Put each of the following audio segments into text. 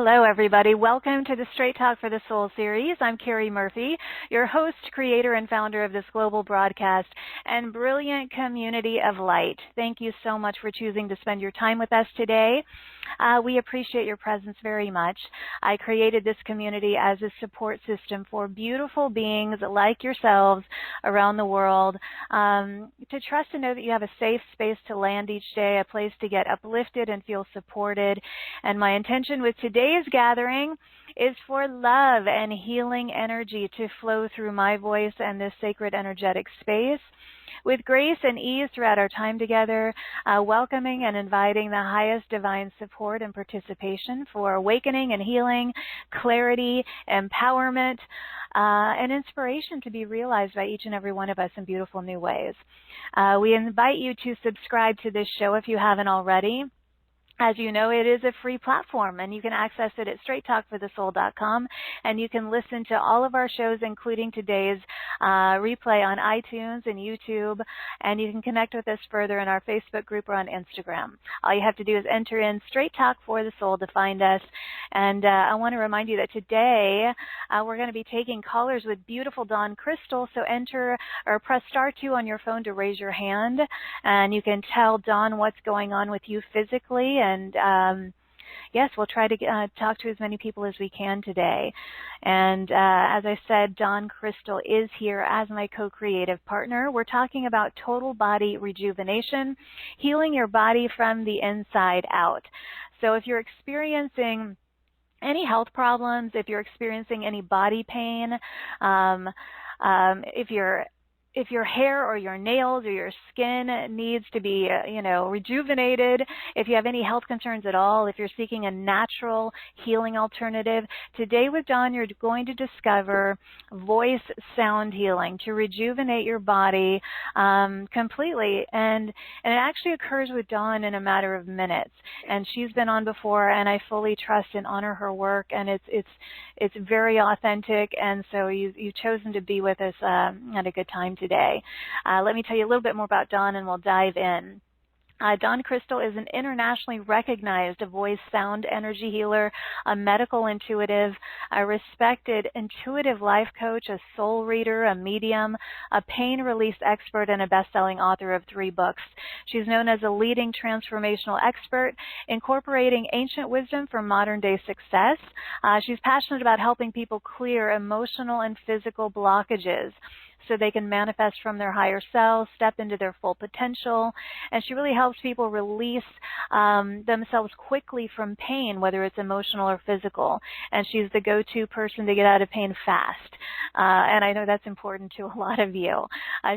Hello, everybody. Welcome to the Straight Talk for the Soul series. I'm Carrie Murphy, your host, creator, and founder of this global broadcast and brilliant community of light. Thank you so much for choosing to spend your time with us today. We appreciate your presence very much. I created this community as a support system for beautiful beings like yourselves around the world to trust and know that you have a safe space to land each day, a place to get uplifted and feel supported. And my intention with today's gathering is for love and healing energy to flow through my voice and this sacred energetic space with grace and ease throughout our time together, welcoming and inviting the highest divine support and participation for awakening and healing, clarity, empowerment, and inspiration to be realized by each and every one of us in beautiful new ways. We invite you to subscribe to this show if you haven't already. As you know, it is a free platform, and you can access it at straighttalkforthesoul.com, and you can listen to all of our shows, including today's replay on iTunes and YouTube, and you can connect with us further in our Facebook group or on Instagram. All you have to do is enter in Straight Talk for the Soul to find us, and I want to remind you that today we're going to be taking callers with beautiful Dawn Crystal, so enter or press *2 on your phone to raise your hand, and you can tell Dawn what's going on with you physically. And yes, we'll try to talk to as many people as we can today. And as I said, Dawn Crystal is here as my co-creative partner. We're talking about total body rejuvenation, healing your body from the inside out. So if you're experiencing any health problems, if you're experiencing any body pain, if your hair or your nails or your skin needs to be, rejuvenated, if you have any health concerns at all, if you're seeking a natural healing alternative, today with Dawn, you're going to discover voice sound healing to rejuvenate your body completely. And it actually occurs with Dawn in a matter of minutes. And she's been on before, and I fully trust and honor her work, and it's very authentic. And so you've chosen to be with us at a good time today. Let me tell you a little bit more about Dawn, and we'll dive in. Dawn Crystal is an internationally recognized voice sound energy healer, a medical intuitive, a respected intuitive life coach, a soul reader, a medium, a pain release expert, and a best-selling author of 3 books. She's known as a leading transformational expert, incorporating ancient wisdom for modern-day success. She's passionate about helping people clear emotional and physical blockages so they can manifest from their higher selves, step into their full potential, and she really helps people release themselves quickly from pain, whether it's emotional or physical, and she's the go-to person to get out of pain fast, and I know that's important to a lot of you.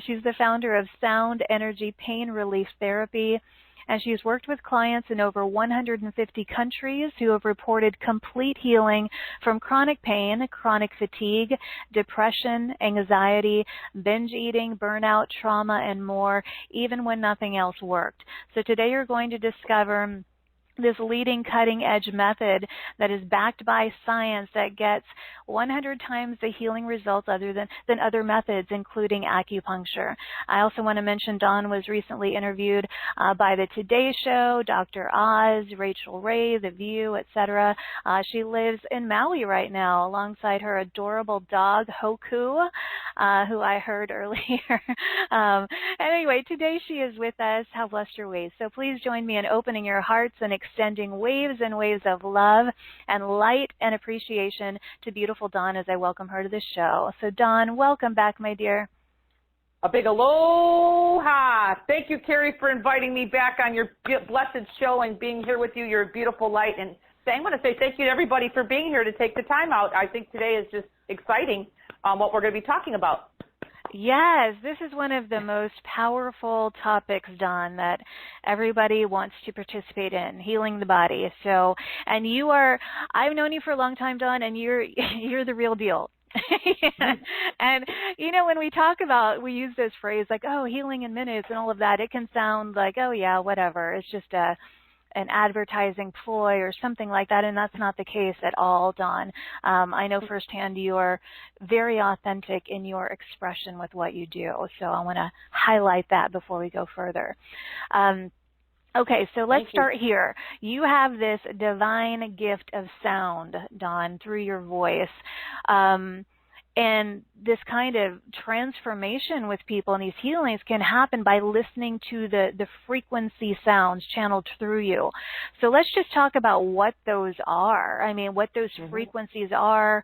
She's the founder of Sound Energy Pain Relief Therapy, and she's worked with clients in over 150 countries who have reported complete healing from chronic pain, chronic fatigue, depression, anxiety, binge eating, burnout, trauma, and more, even when nothing else worked. So today you're going to discover this leading cutting-edge method that is backed by science that gets 100 times the healing results than other methods, including acupuncture. I also want to mention Dawn was recently interviewed by the Today Show, Dr. Oz, Rachel Ray, The View, etc. She lives in Maui right now alongside her adorable dog, Hoku, who I heard earlier. Anyway, today she is with us. How blessed your ways. So please join me in opening your hearts and extending waves and waves of love and light and appreciation to beautiful Dawn as I welcome her to the show. So Dawn, welcome back, my dear. A big aloha. Thank you, Carrie, for inviting me back on your blessed show and being here with you. You're a beautiful light. And I want to say thank you to everybody for being here to take the time out. I think today is just exciting what we're going to be talking about. Yes, this is one of the most powerful topics, Dawn, that everybody wants to participate in, healing the body. So, and I've known you for a long time, Dawn, and you're the real deal. And, when we talk about, we use this phrase like, oh, healing in minutes and all of that, it can sound like, oh, yeah, whatever. It's just an advertising ploy or something like that, and that's not the case at all, Dawn. I know firsthand you are very authentic in your expression with what you do, so I want to highlight that before we go further. Okay, so let's Thank you. start here. You have this divine gift of sound, Dawn, through your voice. And this kind of transformation with people and these healings can happen by listening to the frequency sounds channeled through you. So let's just talk about what those are. I mean, what those frequencies are.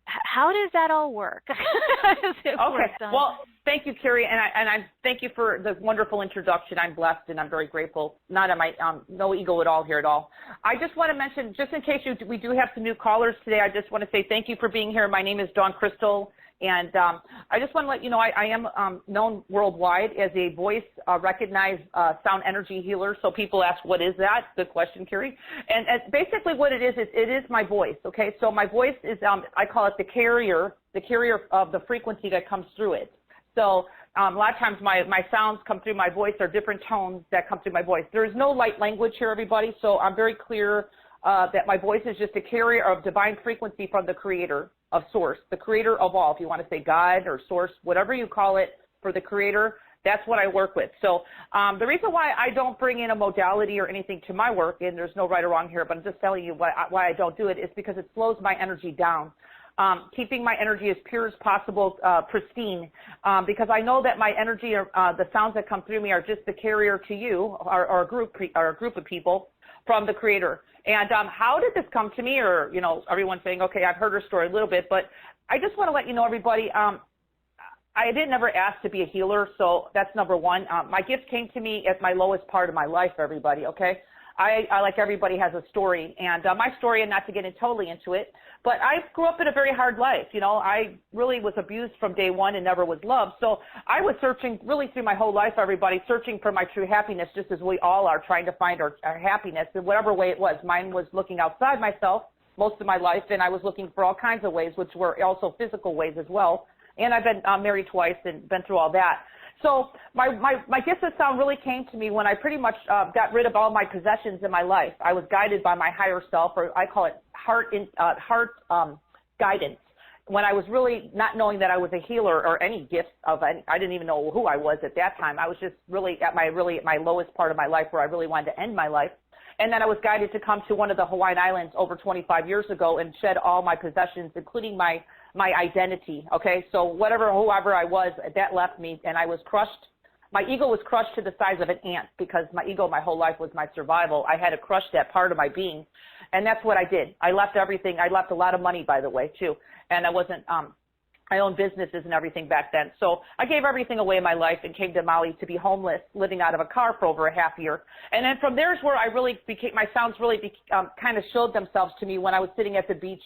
How does that all work? How does it work, Dawn? Well, thank you, Carrie, and I thank you for the wonderful introduction. I'm blessed and I'm very grateful. Not on my no ego at all here at all. I just want to mention, just in case we do have some new callers today, I just want to say thank you for being here. My name is Dawn Crystal, and I just want to let you know I am known worldwide as a voice recognized sound energy healer. So people ask, what is that? Good question, Carrie. And basically what it is my voice. Okay, so my voice is I call it the carrier of the frequency that comes through it. So a lot of times my sounds come through my voice or different tones that come through my voice. There is no light language here, everybody, so I'm very clear that my voice is just a carrier of divine frequency from the creator of source, the creator of all, if you want to say God or source, whatever you call it for the creator, that's what I work with. So the reason why I don't bring in a modality or anything to my work, and there's no right or wrong here, but I'm just telling you why I don't do it, is because it slows my energy down. Keeping my energy as pure as possible, pristine, because I know that my energy, the sounds that come through me are just the carrier to you, or a group of people from the creator. And how did this come to me? Or, you know, everyone's saying, okay, I've heard her story a little bit, but I just want to let you know, everybody, I didn't ever ask to be a healer, so that's number one. My gift came to me at my lowest part of my life, everybody, okay? I like everybody, has a story, and my story, and not to get totally into it, but I grew up in a very hard life. You know, I really was abused from day one and never was loved. So I was searching really through my whole life, everybody, searching for my true happiness, just as we all are trying to find our happiness in whatever way it was. Mine was looking outside myself most of my life, and I was looking for all kinds of ways, which were also physical ways as well. And I've been married twice and been through all that. So my gift of sound really came to me when I pretty much got rid of all my possessions in my life. I was guided by my higher self, or I call it heart guidance. When I was really not knowing that I was a healer or any gift of any, I didn't even know who I was at that time. I was just really at my lowest part of my life, where I really wanted to end my life. And then I was guided to come to one of the Hawaiian Islands over 25 years ago and shed all my possessions, including my identity, okay? So whoever I was, that left me, and I was crushed. My ego was crushed to the size of an ant, because my ego my whole life was my survival. I had to crush that part of my being, and that's what I did. I left everything. I left a lot of money, by the way, too, and I owned businesses and everything back then. So I gave everything away in my life and came to Maui to be homeless, living out of a car for over a half year. And then from there is where I really became, my sounds really kind of showed themselves to me when I was sitting at the beach,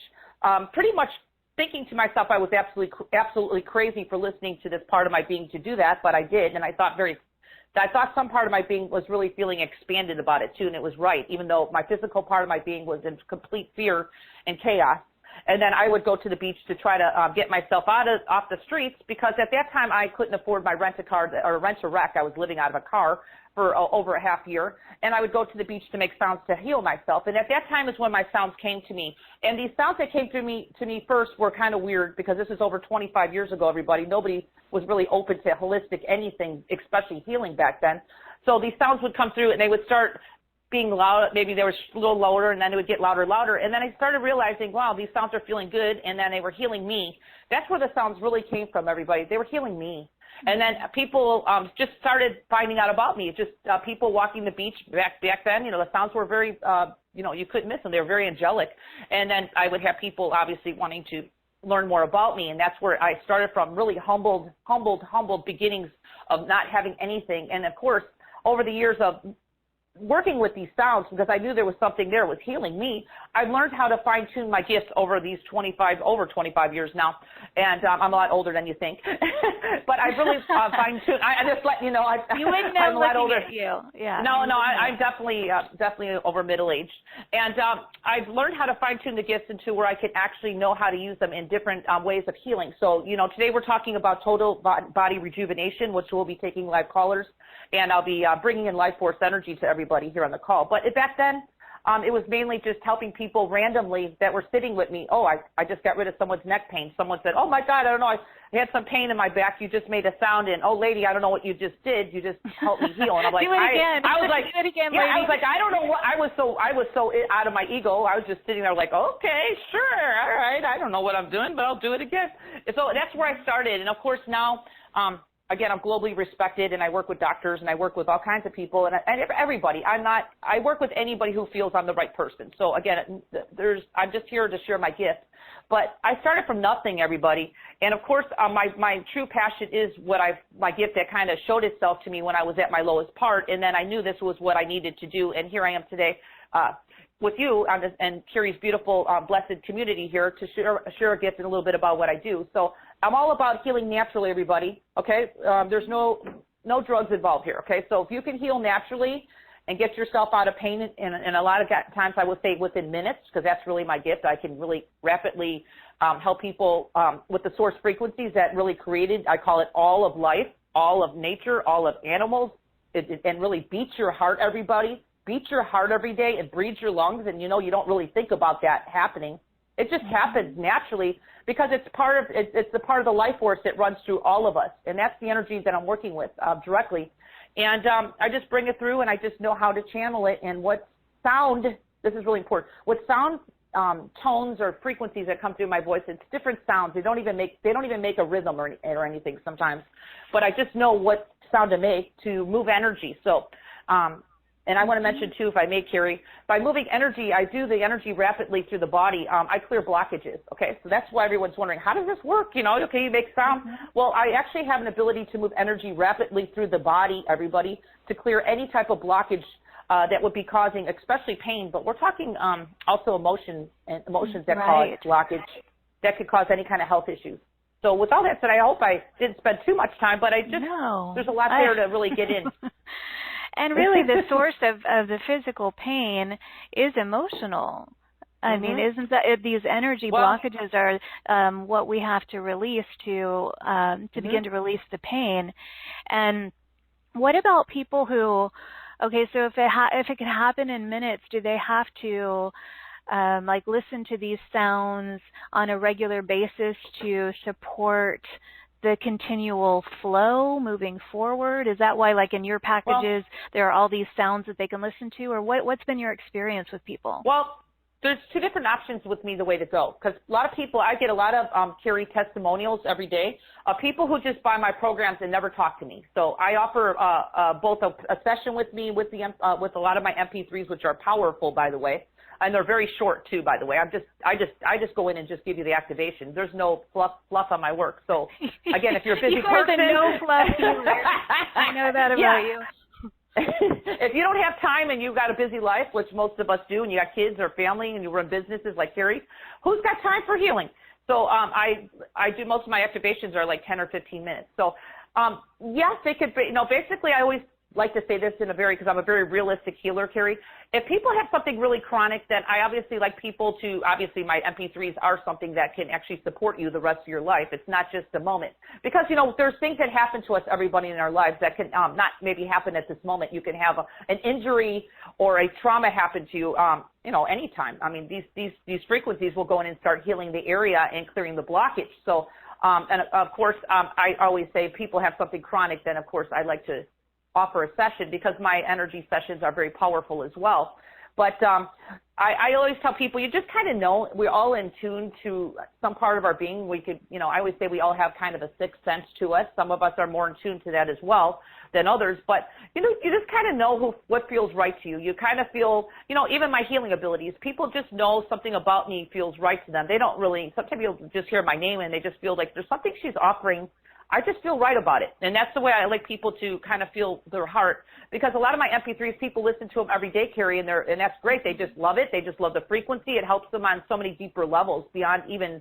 pretty much thinking to myself I was absolutely crazy for listening to this part of my being to do that, but I did, and I thought some part of my being was really feeling expanded about it too, and it was right, even though my physical part of my being was in complete fear and chaos. And then I would go to the beach to try to get myself off the streets, because at that time I couldn't afford my rent-a-car or rent-a-wreck. I was living out of a car for over a half year, and I would go to the beach to make sounds to heal myself. And at that time is when my sounds came to me. And these sounds that came to me first were kind of weird, because this is over 25 years ago, everybody. Nobody was really open to holistic anything, especially healing back then. So these sounds would come through, and they would start being loud. Maybe they were a little lower, and then it would get louder, louder. And then I started realizing, wow, these sounds are feeling good, and then they were healing me. That's where the sounds really came from, everybody. They were healing me. And then people just started finding out about me. Just people walking the beach back then, you know, the sounds were very, you know, you couldn't miss them. They were very angelic. And then I would have people obviously wanting to learn more about me, and that's where I started from, really humbled beginnings of not having anything. And of course, over the years of working with these sounds, because I knew there was something there, was healing me, I've learned how to fine-tune my gifts over these 25 years now, and I'm a lot older than you think. But I really fine-tuned. I just let you know. You wouldn't know, I'm a lot older. At you. Yeah. No, I'm definitely over middle-aged, and I've learned how to fine-tune the gifts into where I can actually know how to use them in different ways of healing. So, you know, today we're talking about total body rejuvenation, which we'll be taking live callers, and I'll be bringing in life force energy to everybody here on the call. But back then, it was mainly just helping people randomly that were sitting with me. Oh, I just got rid of someone's neck pain. Someone said, oh my God, I don't know, I had some pain in my back. You just made a sound, and oh lady, I don't know what you just did. You just helped me heal. And I'm like, do it again. I was like, do it again, yeah, lady. I was like, I don't know what. I was so out of my ego. I was just sitting there like, okay, sure, all right. I don't know what I'm doing, but I'll do it again. And so that's where I started. And of course now, again, I'm globally respected, and I work with doctors, and I work with all kinds of people, and everybody. I work with anybody who feels I'm the right person. So again, I'm just here to share my gift. But I started from nothing, everybody. And of course, my true passion is my gift that kind of showed itself to me when I was at my lowest part. And then I knew this was what I needed to do. And here I am today with you and Carrie's beautiful, blessed community here to share a gift and a little bit about what I do. So I'm all about healing naturally, everybody. Okay. There's no drugs involved here. Okay. So if you can heal naturally and get yourself out of pain, and a lot of times I would say within minutes, because that's really my gift. I can really rapidly help people with the source frequencies that really created, I call it all of life, all of nature, all of animals, and really beats your heart, everybody. Beats your heart every day. It breathes your lungs, and you don't really think about that happening. It just happens naturally because it's the part of the life force that runs through all of us, and that's the energy that I'm working with directly. And I just bring it through, and I just know how to channel it. And what sound, this is really important, what sound tones or frequencies that come through my voice, it's different sounds. They don't even make a rhythm or anything sometimes. But I just know what sound to make to move energy. So, and I want to mention, too, if I may, Carrie, by moving energy, I do the energy rapidly through the body. I clear blockages, okay? So that's why everyone's wondering, how does this work? Okay, you make sound. Well, I actually have an ability to move energy rapidly through the body, everybody, to clear any type of blockage that would be causing, especially pain. But we're talking also emotions that cause blockage, that could cause any kind of health issues. So with all that said, I hope I didn't spend too much time, but there's a lot there to really get in. And really, the source of the physical pain is emotional. I mean, isn't that these energy blockages are what we have to release to begin to release the pain? And what about people who, okay, so if it can happen in minutes, do they have to listen to these sounds on a regular basis to support the continual flow moving forward? Is that why, like in your packages, there are all these sounds that they can listen to, or what's been your experience with people? Well, there's two different options with me the way to go, because a lot of people, I get a lot of Carrie testimonials every day of people who just buy my programs and never talk to me. So I offer both a session with me with a lot of my MP3s, which are powerful, by the way. And they're very short too, by the way. I just go in and just give you the activation. There's no fluff on my work. So again, if you're a busy you are person, the no fluff healer. I know that about you. If you don't have time and you've got a busy life, which most of us do, and you got kids or family and you run businesses like Carrie, who's got time for healing? So I do, most of my activations are like 10 or 15 minutes. So yes, they could be, basically I always like to say this because I'm a very realistic healer, Carrie. If people have something really chronic, then I obviously like people to, obviously my MP3s are something that can actually support you the rest of your life. It's not just a moment. Because, there's things that happen to us, everybody in our lives, that can not maybe happen at this moment. You can have an injury or a trauma happen to you, anytime. I mean, these frequencies will go in and start healing the area and clearing the blockage. So, and of course, I always say if people have something chronic, then of course I like to offer a session because my energy sessions are very powerful as well. But I always tell people, you just kind of know we're all in tune to some part of our being. We could, I always say we all have kind of a sixth sense to us. Some of us are more in tune to that as well than others. But, you just kind of know what feels right to you. You kind of feel, even my healing abilities, people just know something about me feels right to them. They don't really, sometimes people just hear my name and they just feel like there's something she's offering. I just feel right about it. And that's the way I like people to kind of feel their heart. Because a lot of my MP3s, people listen to them every day, Carrie, and that's great. They just love it. They just love the frequency. It helps them on so many deeper levels beyond even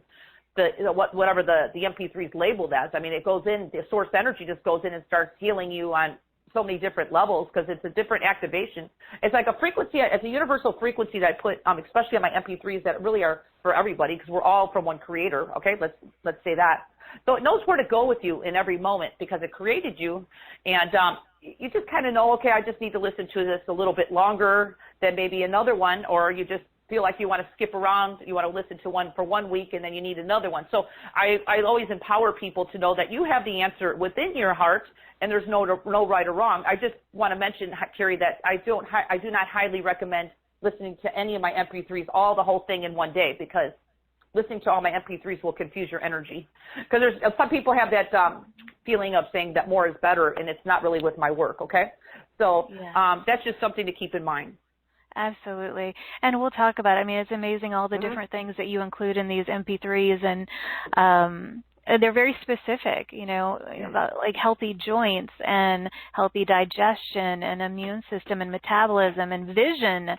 whatever the MP3 is labeled as. I mean, it goes in, the source energy just goes in and starts healing you on so many different levels because it's a different activation. It's like a frequency, it's a universal frequency that I put, especially on my MP3s that really are for everybody because we're all from one creator, okay? Let's say that. So it knows where to go with you in every moment because it created you, and you just kind of know, okay, I just need to listen to this a little bit longer than maybe another one, or you just feel like you want to skip around, you want to listen to one for 1 week, and then you need another one. So I always empower people to know that you have the answer within your heart, and there's no right or wrong. I just want to mention, Carrie, that I do not highly recommend listening to any of my MP3s, the whole thing in one day, because listening to all my MP3s will confuse your energy. Because some people have that feeling of saying that more is better, and it's not really with my work, okay? So that's just something to keep in mind. Absolutely. And we'll talk about it. I mean, it's amazing all the different things that you include in these MP3s, and they're very specific, about like healthy joints and healthy digestion and immune system and metabolism and vision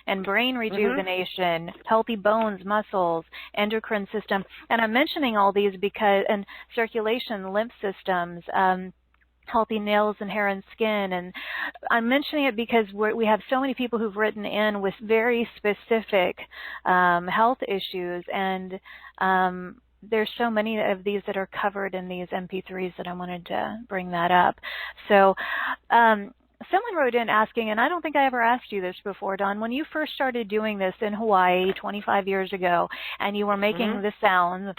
and brain rejuvenation, healthy bones, muscles, endocrine system. And I'm mentioning all these because, and circulation, lymph systems, healthy nails and hair and skin. And I'm mentioning it because we have so many people who've written in with very specific health issues, and there's so many of these that are covered in these MP3s that I wanted to bring that up. So someone wrote in asking, and I don't think I ever asked you this before, Dawn, when you first started doing this in Hawaii 25 years ago, and you were making the sounds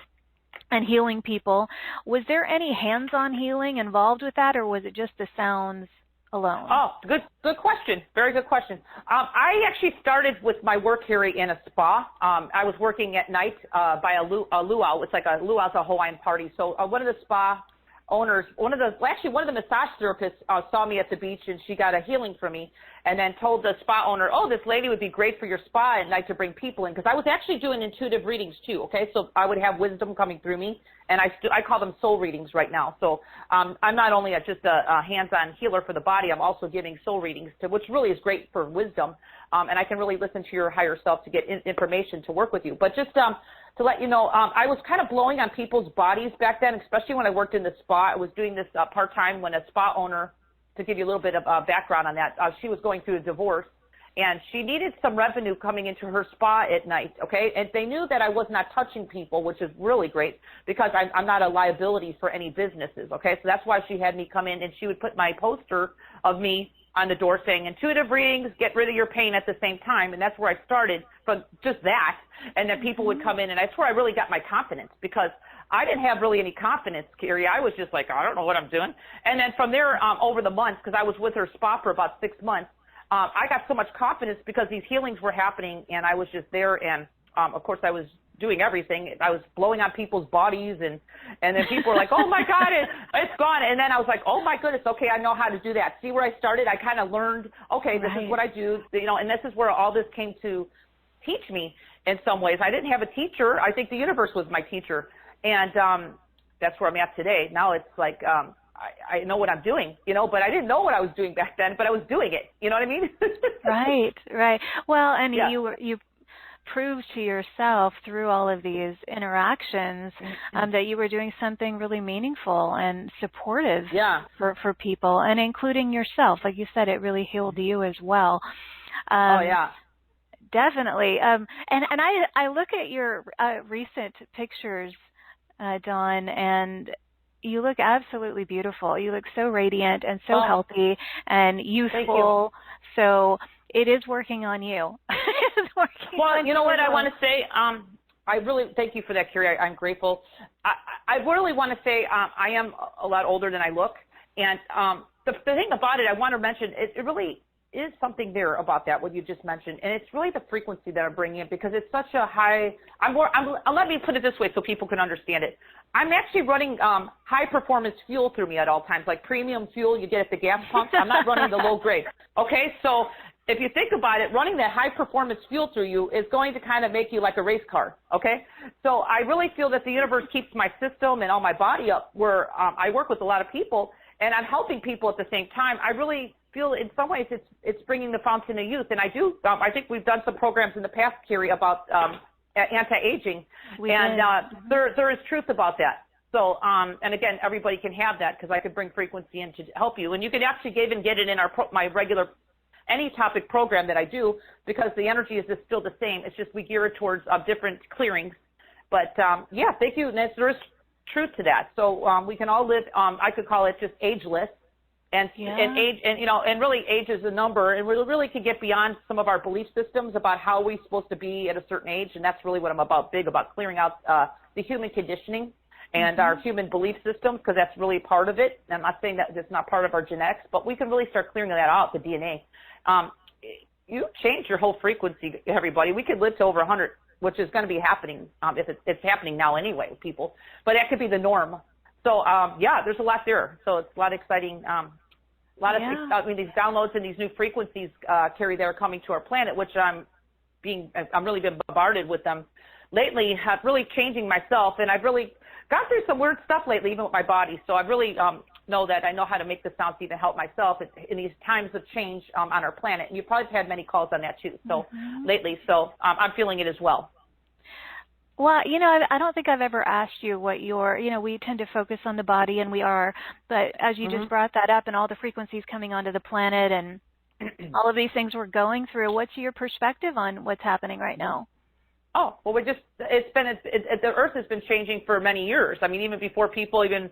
and healing people, was there any hands-on healing involved with that, or was it just the sounds alone? Oh, good question. Very good question. I actually started with my work here in a spa. I was working at night by a luau. It's like a luau is a Hawaiian party. So one of the spa owners, one of the massage therapists saw me at the beach, and she got a healing from me, and then told the spa owner, oh, this lady would be great for your spa at night to bring people in, because I was actually doing intuitive readings too, okay? So I would have wisdom coming through me, and I call them soul readings right now. So I'm not only just a hands-on healer for the body, I'm also giving soul readings, which really is great for wisdom, and I can really listen to your higher self to get information to work with you. But just to let you know, I was kind of blowing on people's bodies back then, especially when I worked in the spa. I was doing this part-time when a spa owner, to give you a little bit of background on that, she was going through a divorce, and she needed some revenue coming into her spa at night, okay? And they knew that I was not touching people, which is really great, because I'm not a liability for any businesses, okay? So that's why she had me come in, and she would put my poster of me on the door saying, intuitive readings, get rid of your pain at the same time. And that's where I started, from just that. And then people would come in, and that's where I really got my confidence, because I didn't have really any confidence, Carrie. I was just like, I don't know what I'm doing. And then from there, over the months, because I was with her spa for about 6 months, I got so much confidence because these healings were happening, and I was just there. And, of course, I was doing everything. I was blowing on people's bodies, and then people were like, oh, my God, it's gone. And then I was like, oh, my goodness, okay, I know how to do that. See where I started? I kind of learned, okay, this is what I do, and this is where all this came to teach me in some ways. I didn't have a teacher. I think the universe was my teacher, and that's where I'm at today. Now it's like I know what I'm doing, but I didn't know what I was doing back then, but I was doing it. You know what I mean? Right. Well, and you proved to yourself through all of these interactions that you were doing something really meaningful and supportive for people, and including yourself. Like you said, it really healed you as well. Definitely. And I look at your recent pictures, Dawn, and you look absolutely beautiful. You look so radiant and so healthy and youthful. So it is working on you. Well, you know what I want to say? I really thank you for that, Carrie. I'm grateful. I really want to say I am a lot older than I look. And the thing about it, I want to mention, it really is something there about that, what you just mentioned. And it's really the frequency that I'm bringing in, because it's such a high, let me put it this way so people can understand it. I'm actually running high-performance fuel through me at all times, like premium fuel you get at the gas pumps. I'm not running the low grade. Okay, so if you think about it, running that high-performance fuel through you is going to kind of make you like a race car, okay? So I really feel that the universe keeps my system and all my body up where I work with a lot of people, and I'm helping people at the same time. I really feel in some ways it's bringing the fountain of youth. And I do, I think we've done some programs in the past, Carrie, about anti-aging. There is truth about that. So, and again, everybody can have that because I could bring frequency in to help you. And you can actually even get it in my regular, any topic program that I do, because the energy is just still the same. It's just we gear it towards different clearings. But yeah, thank you. And there is truth to that. So we can all live, I could call it just ageless. And age, and and really age is a number, and we really can get beyond some of our belief systems about how we're supposed to be at a certain age, and that's really what I'm big about clearing out the human conditioning and our human belief systems, because that's really part of it. And I'm not saying that it's not part of our genetics, but we can really start clearing that out, the DNA. You change your whole frequency, everybody. We could live to over 100, which is going to be happening if it's happening now anyway with people, but that could be the norm. So yeah, there's a lot there. So it's a lot exciting. A lot of these downloads and these new frequencies, Carrie, that are coming to our planet, which I'm really been bombarded with them lately, have really changing myself, and I've really gone through some weird stuff lately, even with my body. So I really know that I know how to make the sounds even help myself in these times of change on our planet. And you probably have had many calls on that too. So lately, so I'm feeling it as well. Well, I don't think I've ever asked you what we tend to focus on the body, and we are, but as you just brought that up and all the frequencies coming onto the planet and all of these things we're going through, what's your perspective on what's happening right now? Oh, well, the Earth has been changing for many years. I mean, even before people even,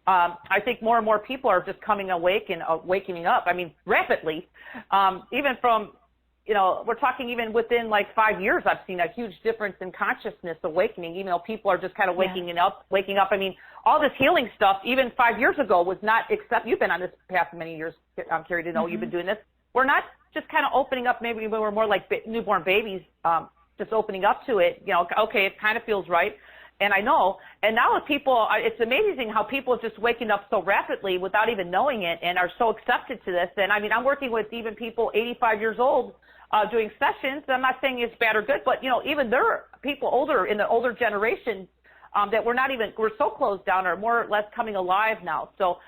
I think more and more people are just coming awake and waking up. I mean, rapidly, even from, we're talking even within like 5 years, I've seen a huge difference in consciousness awakening. People are just kind of waking up. I mean, all this healing stuff, even 5 years ago, was not accept. You've been on this path for many years, Carrie, to know you've been doing this. We're not just kind of opening up. Maybe we were more like newborn babies, just opening up to it. Okay, it kind of feels right. And I know, and now with people, it's amazing how people are just waking up so rapidly without even knowing it and are so accepted to this. And I mean, I'm working with even people 85 years old doing sessions. I'm not saying it's bad or good, but, even there are people older in the older generation that we're so closed down, are more or less coming alive now. So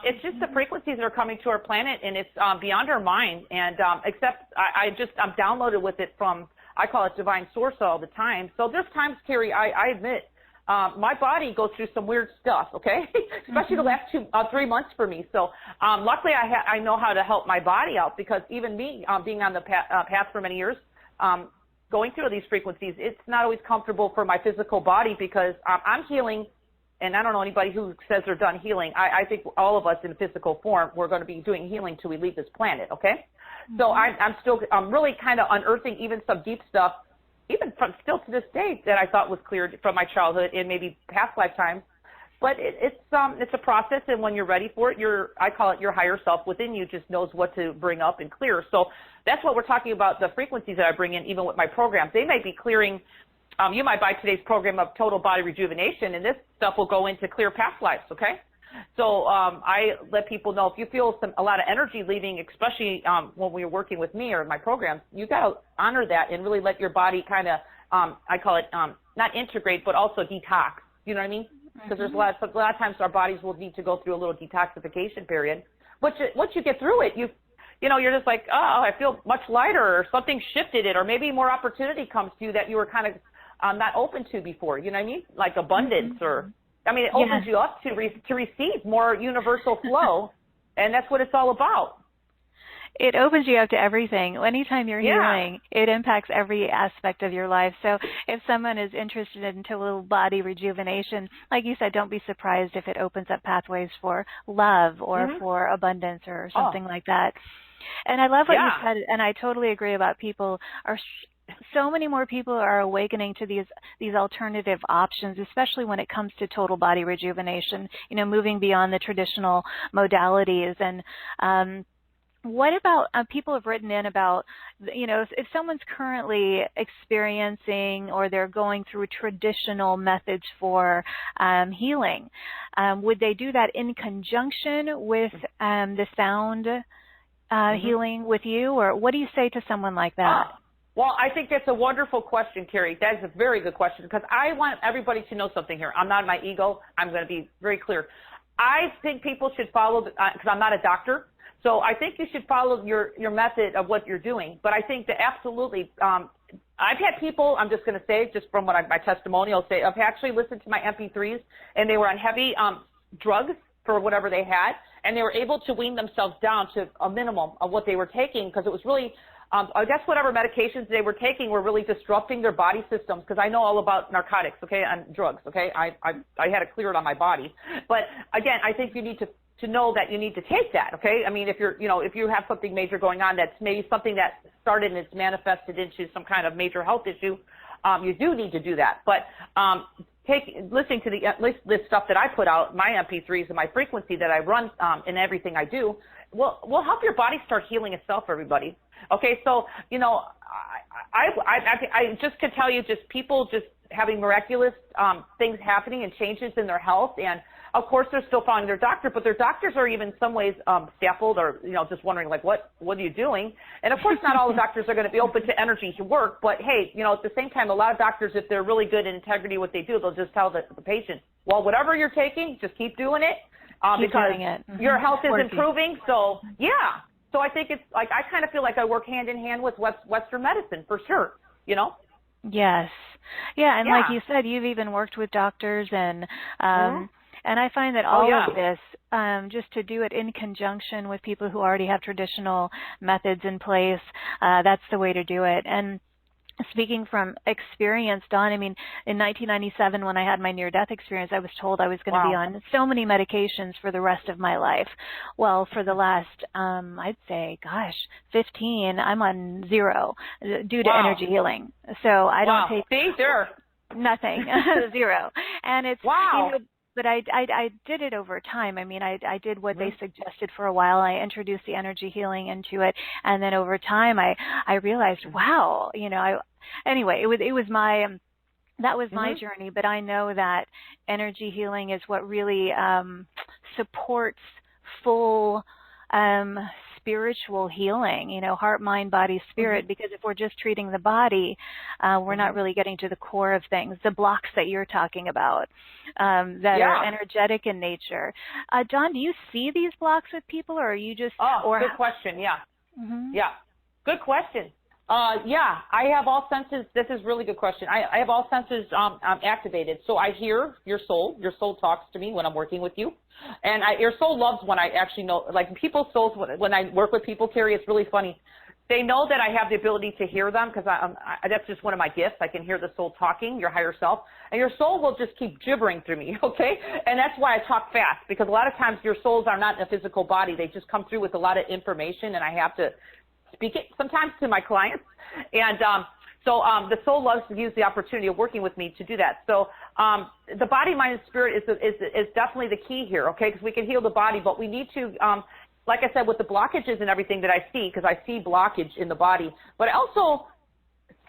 it's just the frequencies that are coming to our planet, and it's beyond our mind. And except I'm downloaded with it from, I call it divine source all the time. So there's times, Carrie, I admit, my body goes through some weird stuff, okay? Especially the last 3 months for me. So luckily I know how to help my body out, because even me being on the path for many years, going through these frequencies, it's not always comfortable for my physical body, because I'm healing, and I don't know anybody who says they're done healing. I think all of us in physical form, we're going to be doing healing till we leave this planet, okay? So I'm really kind of unearthing even some deep stuff, even from still to this day, that I thought was cleared from my childhood and maybe past lifetimes. But it's a process, and when you're ready for it, I call it your higher self within you just knows what to bring up and clear. So that's what we're talking about, the frequencies that I bring in, even with my programs. They might be clearing. You might buy today's program of Total Body Rejuvenation, and this stuff will go into clear past lives, okay? So I let people know, if you feel a lot of energy leaving, especially when we're working with me or my programs, you got to honor that and really let your body kind of, I call it not integrate, but also detox. You know what I mean? Because there's a lot of times our bodies will need to go through a little detoxification period. But once you get through it, you're just like, oh, I feel much lighter, or something shifted it, or maybe more opportunity comes to you that you were kind of not open to before. You know what I mean? Like abundance or. I mean, it opens you up to receive more universal flow, and that's what it's all about. It opens you up to everything. Anytime you're healing, it impacts every aspect of your life. So if someone is interested in total body rejuvenation, like you said, don't be surprised if it opens up pathways for love or for abundance or something like that. And I love what you said, and I totally agree about people are so many more people are awakening to these alternative options, especially when it comes to total body rejuvenation, moving beyond the traditional modalities. And what about people have written in about, if someone's currently experiencing or they're going through traditional methods for healing, would they do that in conjunction with the sound healing with you, or what do you say to someone like that? Well, I think that's a wonderful question, Carrie. That is a very good question, because I want everybody to know something here. I'm not my ego. I'm going to be very clear. I think people should follow, because I'm not a doctor, so I think you should follow your method of what you're doing. But I think that absolutely I've had people, I'm just going to say, just from what my testimonials say, I've actually listened to my MP3s, and they were on heavy drugs for whatever they had, and they were able to wean themselves down to a minimum of what they were taking, because it was really, I guess whatever medications they were taking were really disrupting their body systems, because I know all about narcotics, okay, and drugs, okay? I had to clear it on my body. But again, I think you need to know that you need to take that, okay? I mean, if you're, if you have something major going on that's maybe something that started and it's manifested into some kind of major health issue, you do need to do that. But listening to this stuff that I put out, my MP3s and my frequency that I run in everything I do, will help your body start healing itself, everybody. Okay, so, I just can tell you, just people just having miraculous things happening and changes in their health, and of course, they're still following their doctor, but their doctors are even in some ways stifled, or just wondering like, what are you doing? And of course, not all the doctors are going to be open to energy work. But hey, at the same time, a lot of doctors, if they're really good in integrity, what they do, they'll just tell the patient, well, whatever you're taking, just keep doing it because your health is improving. So yeah, so I think it's like I kind of feel like I work hand in hand with Western medicine for sure. Yes, yeah, and like you said, you've even worked with doctors and. And I find that all of this, just to do it in conjunction with people who already have traditional methods in place, that's the way to do it. And speaking from experience, Dawn, I mean, in 1997 when I had my near-death experience, I was told I was going to be on so many medications for the rest of my life. Well, for the last, I'd say, 15, I'm on 0 due to energy healing. So I don't take nothing, 0. And it's, but I did it over time. I mean, I did what they suggested for a while. I introduced the energy healing into it, and then over time, I realized, wow, anyway, it was my that was my journey. But I know that energy healing is what really supports full spiritual healing, heart, mind, body, spirit, because if we're just treating the body, we're not really getting to the core of things, the blocks that you're talking about that are energetic in nature. Dawn, do you see these blocks with people, or are you just... good question, yeah, good question. I have all senses. This is a really good question. I have all senses activated. So I hear your soul. Your soul talks to me when I'm working with you. And your soul loves when I actually know, like people's souls, when I work with people, Carrie, it's really funny. They know that I have the ability to hear them because that's just one of my gifts. I can hear the soul talking, your higher self. And your soul will just keep gibbering through me, okay? And that's why I talk fast, because a lot of times your souls are not in a physical body. They just come through with a lot of information, and I have to speak it sometimes to my clients. And so the soul loves to use the opportunity of working with me to do that. So the body, mind, and spirit is definitely the key here, okay, because we can heal the body, but we need to, like I said, with the blockages and everything that I see, because I see blockage in the body, but I also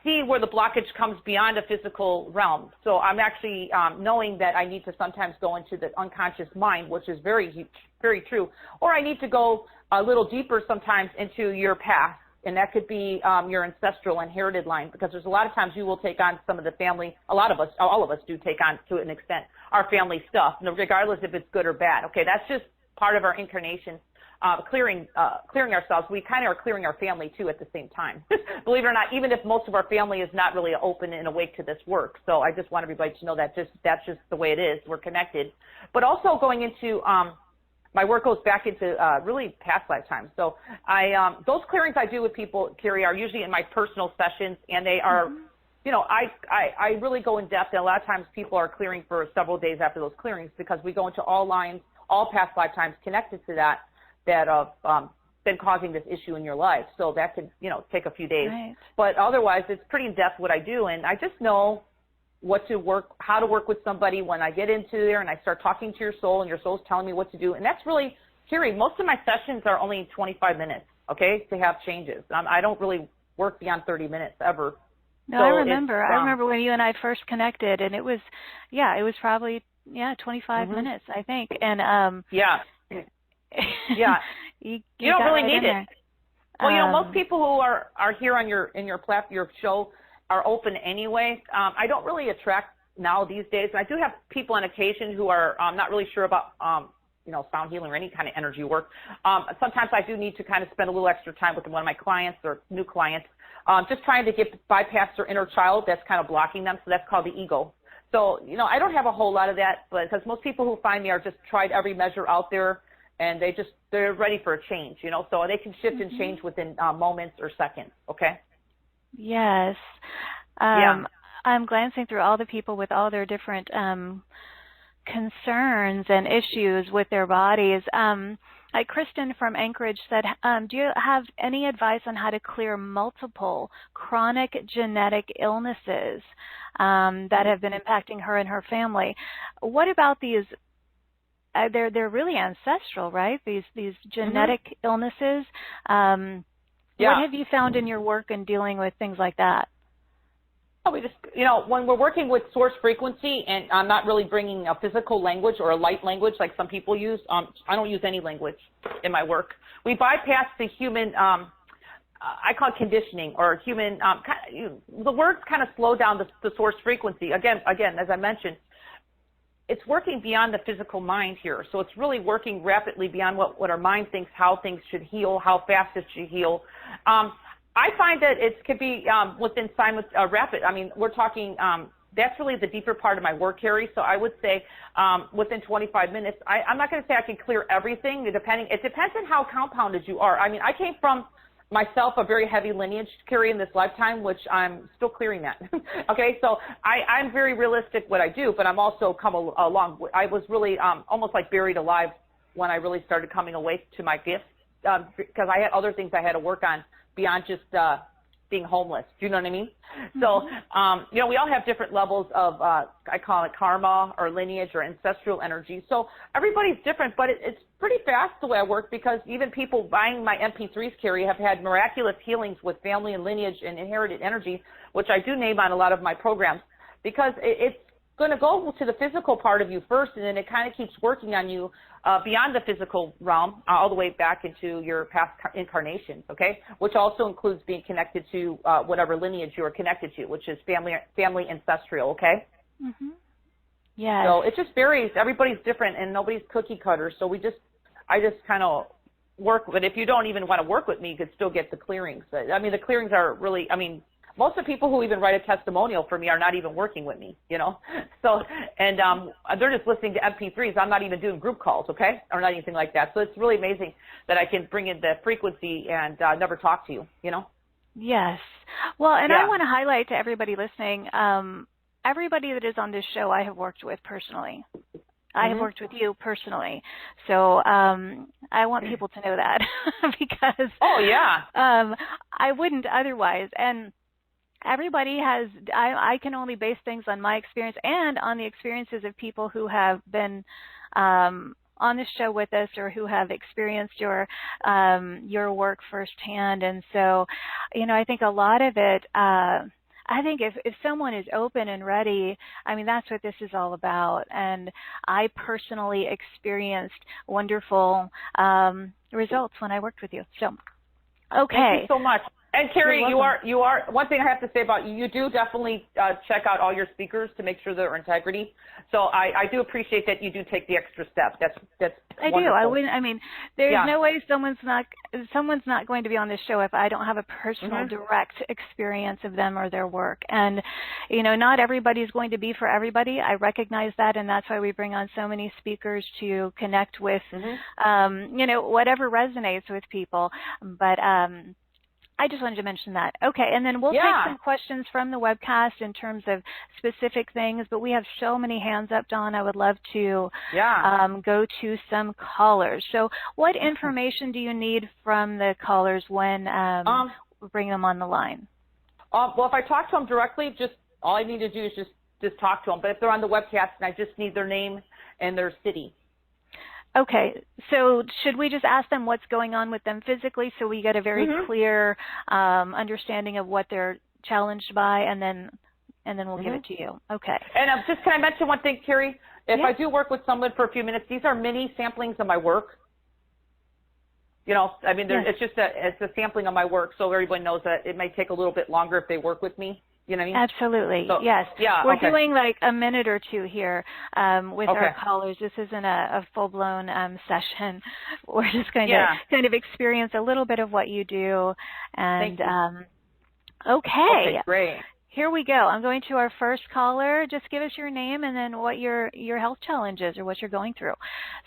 see where the blockage comes beyond a physical realm. So I'm actually knowing that I need to sometimes go into the unconscious mind, which is very, very true, or I need to go a little deeper sometimes into your past. And that could be your ancestral inherited line, because there's a lot of times you will take on some of the family, a lot of us, all of us do take on to an extent our family stuff, regardless if it's good or bad. Okay, that's just part of our incarnation, clearing ourselves. We kind of are clearing our family too at the same time. Believe it or not, even if most of our family is not really open and awake to this work. So I just want everybody to know that that's just the way it is. We're connected. But also going into my work goes back into really past lifetimes. So those clearings I do with people, Carrie, are usually in my personal sessions, and they are, I really go in depth, and a lot of times people are clearing for several days after those clearings, because we go into all lines, all past lifetimes connected to that have been causing this issue in your life. So that could, take a few days. Right. But otherwise, it's pretty in depth what I do, and I just know how to work with somebody when I get into there and I start talking to your soul, and your soul's telling me what to do. And that's really, Carrie, most of my sessions are only 25 minutes, okay, to have changes. I don't really work beyond 30 minutes ever. No, so I remember when you and I first connected, and it was probably, 25 minutes, I think. And you don't really right need it. Well, most people who are here on your show are open anyway. I don't really attract now these days. I do have people on occasion who are not really sure about sound healing or any kind of energy work. Sometimes I do need to kind of spend a little extra time with one of my clients or new clients, just trying to bypass their inner child that's kind of blocking them. So that's called the ego. So, I don't have a whole lot of that, but because most people who find me are just tried every measure out there, and they're ready for a change, so they can shift and change within moments or seconds. Okay. Yes. Yeah. I'm glancing through all the people with all their different concerns and issues with their bodies. Like Kristen from Anchorage said, do you have any advice on how to clear multiple chronic genetic illnesses that have been impacting her and her family? What about these? They're really ancestral, right? These genetic illnesses. What have you found in your work in dealing with things like that? We just, when we're working with source frequency, and I'm not really bringing a physical language or a light language like some people use. I don't use any language in my work. We bypass the human, I call it conditioning, or human, the words kind of slow down the source frequency. Again, as I mentioned, it's working beyond the physical mind here. So it's really working rapidly beyond what our mind thinks, how things should heal, how fast it should heal. I find that it could be within rapid. I mean, we're talking, that's really the deeper part of my work, Carrie. So I would say within 25 minutes, I'm not going to say I can clear everything. It depends on how compounded you are. I mean, I came from myself a very heavy lineage, Carrie, in this lifetime, which I'm still clearing that. Okay, so I'm very realistic what I do, but I'm also come along. I was really almost like buried alive when I really started coming away to my gifts because I had other things I had to work on beyond just being homeless. Do you know what I mean? So, we all have different levels of, I call it karma or lineage or ancestral energy. So everybody's different, but it's pretty fast the way I work because even people buying my MP3s, Carrie, have had miraculous healings with family and lineage and inherited energy, which I do name on a lot of my programs because it's going to go to the physical part of you first, and then it kind of keeps working on you beyond the physical realm, all the way back into your past incarnations, okay? Which also includes being connected to whatever lineage you are connected to, which is family ancestral, okay? Yes. So it just varies. Everybody's different, and nobody's cookie cutter. So I just kind of work. But if you don't even want to work with me, you could still get the clearings. I mean, the clearings are really, most of the people who even write a testimonial for me are not even working with me, So, and they're just listening to MP3s. I'm not even doing group calls, okay, or not anything like that. So it's really amazing that I can bring in the frequency and never talk to you, Yes. Well, and I want to highlight to everybody listening, everybody that is on this show I have worked with personally. I have worked with you personally. So I want people to know that because I wouldn't otherwise. And everybody has, I can only base things on my experience and on the experiences of people who have been on this show with us or who have experienced your work firsthand. And so, I think a lot of it, I think if someone is open and ready, that's what this is all about. And I personally experienced wonderful results when I worked with you. So, okay. Thank you so much. And Carrie, you are, one thing I have to say about you, you do definitely check out all your speakers to make sure they're integrity. So I do appreciate that you do take the extra step. That's I wonderful. do. I wouldn't, there's no way someone's not going to be on this show if I don't have a personal direct experience of them or their work. And, not everybody's going to be for everybody. I recognize that, and that's why we bring on so many speakers to connect with, whatever resonates with people. But, I just wanted to mention that. Okay, and then we'll take some questions from the webcast in terms of specific things, but we have so many hands up, Dawn. I would love to go to some callers. So what information do you need from the callers when we bring them on the line? Well, if I talk to them directly, just all I need to do is just talk to them. But if they're on the webcast, I just need their name and their city. Okay, so should we just ask them what's going on with them physically so we get a very clear understanding of what they're challenged by, and then we'll give it to you. Okay. And can I mention one thing, Carrie? If I do work with someone for a few minutes, these are mini samplings of my work. It's just it's a sampling of my work, so everybody knows that it may take a little bit longer if they work with me. You know what I mean? Absolutely, So, yes. yeah, We're okay. doing like a minute or two here with Okay. our callers. This isn't a full-blown session. We're just going to Yeah. kind of experience a little bit of what you do. Thank And you. okay, Okay, great. here we go. I'm going to our first caller. Just give us your name and then what your health challenge is or what you're going through.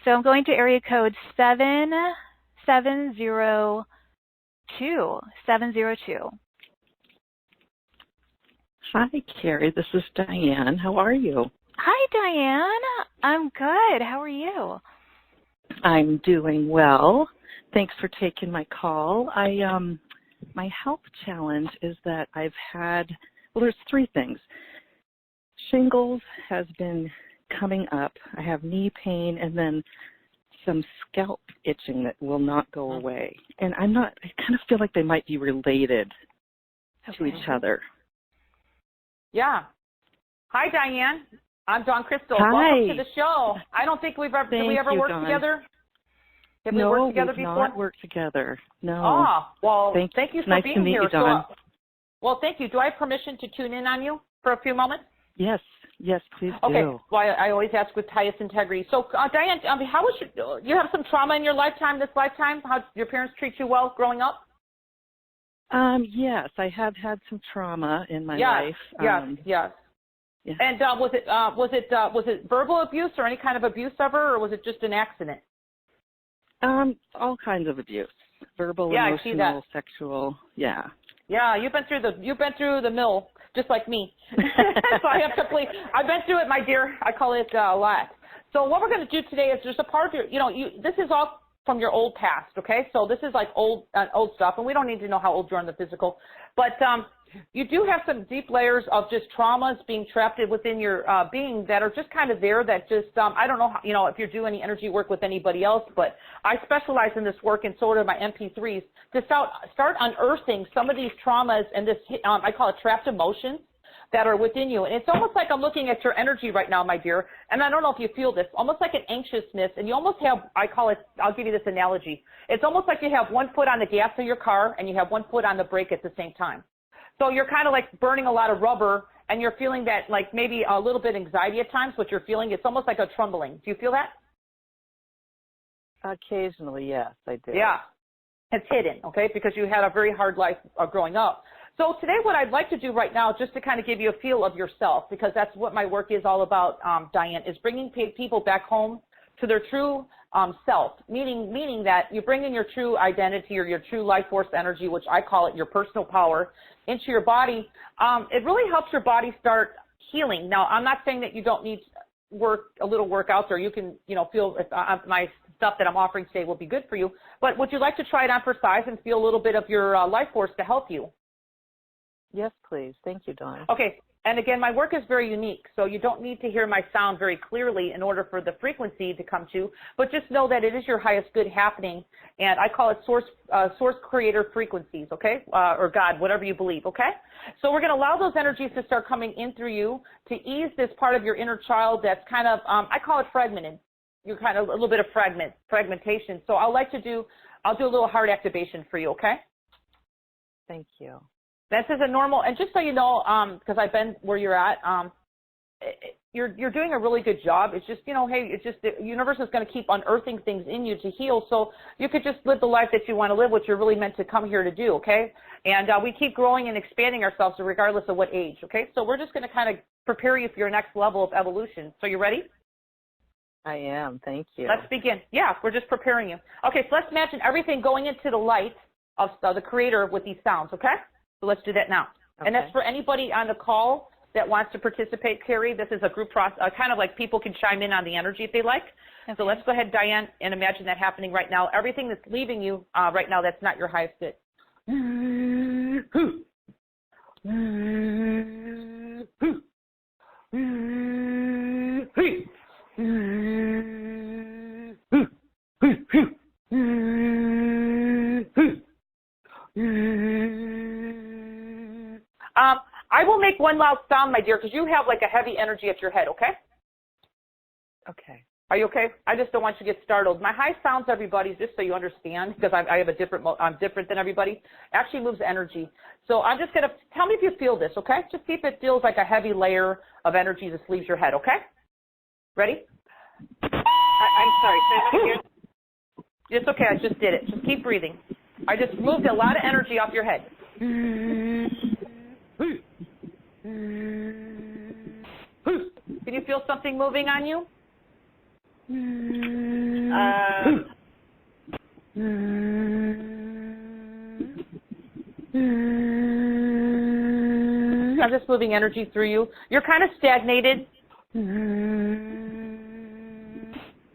So I'm going to area code 7702. Hi, Carrie. This is Diane. How are you? Hi, Diane. I'm good. How are you? I'm doing well. Thanks for taking my call. My health challenge is that I've had, well, there's three things. Shingles has been coming up. I have knee pain and then some scalp itching that will not go away. And I kind of feel like they might be related to each other. Yeah. Hi, Diane. I'm Dawn Crystal. Hi. Welcome to the show. I don't think did we ever work Dawn. together? Have we No, worked together we've before? not worked together. No. Oh, well, thank you It's for nice being to meet here. you, Dawn. Well, thank you. Do I have permission to tune in on you for a few moments? Yes, please Okay. do. Well, I always ask with highest integrity. So, Diane, how was you have some trauma in your lifetime, this lifetime? How did your parents treat you well growing up? Yes, I have had some trauma in my life. Yes. Yeah. And was it verbal abuse or any kind of abuse ever, or was it just an accident? All kinds of abuse. Verbal, Yeah, I see that. emotional, sexual. Yeah. Yeah, you've been through the mill, just like me. So I've been through it, my dear. I call it a lot. So what we're going to do today is there's a part of your, this is all from your old past, okay? So this is like old stuff, and we don't need to know how old you are in the physical. But you do have some deep layers of just traumas being trapped within your being that are just kind of there that just, I don't know, if you do any energy work with anybody else, but I specialize in this work and so do my MP3s to start unearthing some of these traumas and this, I call it trapped emotions that are within you. And it's almost like I'm looking at your energy right now, my dear, and I don't know if you feel this, almost like an anxiousness, and you almost have, I'll give you this analogy. It's almost like you have one foot on the gas of your car and you have one foot on the brake at the same time. So you're kind of like burning a lot of rubber, and you're feeling that like maybe a little bit anxiety at times, what you're feeling. It's almost like a trembling. Do you feel that? Occasionally, yes, I do. Yeah. It's hidden, okay, because you had a very hard life growing up. So today what I'd like to do right now, just to kind of give you a feel of yourself, because that's what my work is all about, Diane, is bringing people back home to their true self, meaning that you bring in your true identity or your true life force energy, which I call it your personal power, into your body. It really helps your body start healing. Now, I'm not saying that you don't need a little workouts, or you can, feel if my stuff that I'm offering today will be good for you. But would you like to try it on for size and feel a little bit of your life force to help you? Yes, please. Thank you, Dawn. Okay. And again, my work is very unique, so you don't need to hear my sound very clearly in order for the frequency to come to, but just know that it is your highest good happening, and I call it source creator frequencies, okay, or God, whatever you believe, okay? So we're going to allow those energies to start coming in through you to ease this part of your inner child that's kind of, I call it fragmented. You're kind of a little bit of fragmentation. So I'll do a little heart activation for you, okay? Thank you. This is a normal, and just so you know, because I've been where you're at, you're doing a really good job. It's just, hey, it's just the universe is going to keep unearthing things in you to heal, so you could just live the life that you want to live, what you're really meant to come here to do, okay? And we keep growing and expanding ourselves regardless of what age, okay? So we're just going to kind of prepare you for your next level of evolution. So you ready? I am. Thank you. Let's begin. Yeah, we're just preparing you. Okay, so let's imagine everything going into the light of the creator with these sounds, okay? So let's do that now. Okay. And that's for anybody on the call that wants to participate, Carrie. This is a group process, kind of like people can chime in on the energy if they like. Okay. So let's go ahead, Diane, and imagine that happening right now. Everything that's leaving you right now that's not your highest good. I will make one loud sound, my dear, because you have like a heavy energy at your head, okay? Okay. Are you okay? I just don't want you to get startled. My high sounds, everybody, just so you understand, because I have a different, I'm different than everybody, actually moves energy. So I'm just going to, tell me if you feel this, okay? Just see if it feels like a heavy layer of energy just leaves your head, okay? Ready? I'm sorry, say that again. It's okay, I just did it. Just keep breathing. I just moved a lot of energy off your head. Can you feel something moving on you? I'm just moving energy through you. You're kind of stagnated.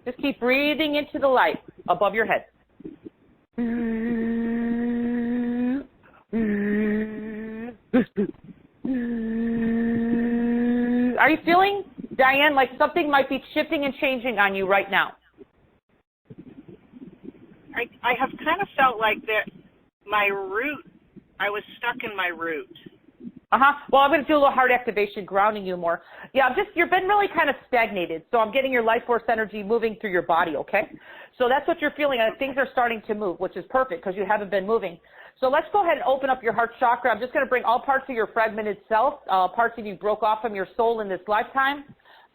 Just keep breathing into the light above your head. Are you feeling, Diane, like something might be shifting and changing on you right now? I have kind of felt like that my root, I was stuck in my root. Well, I'm going to do a little heart activation, grounding you more. Yeah, you've been really kind of stagnated. So I'm getting your life force energy moving through your body, okay? So that's what you're feeling. Things are starting to move, which is perfect because you haven't been moving. So let's go ahead and open up your heart chakra. I'm just going to bring all parts of your fragmented self, parts of you broke off from your soul in this lifetime,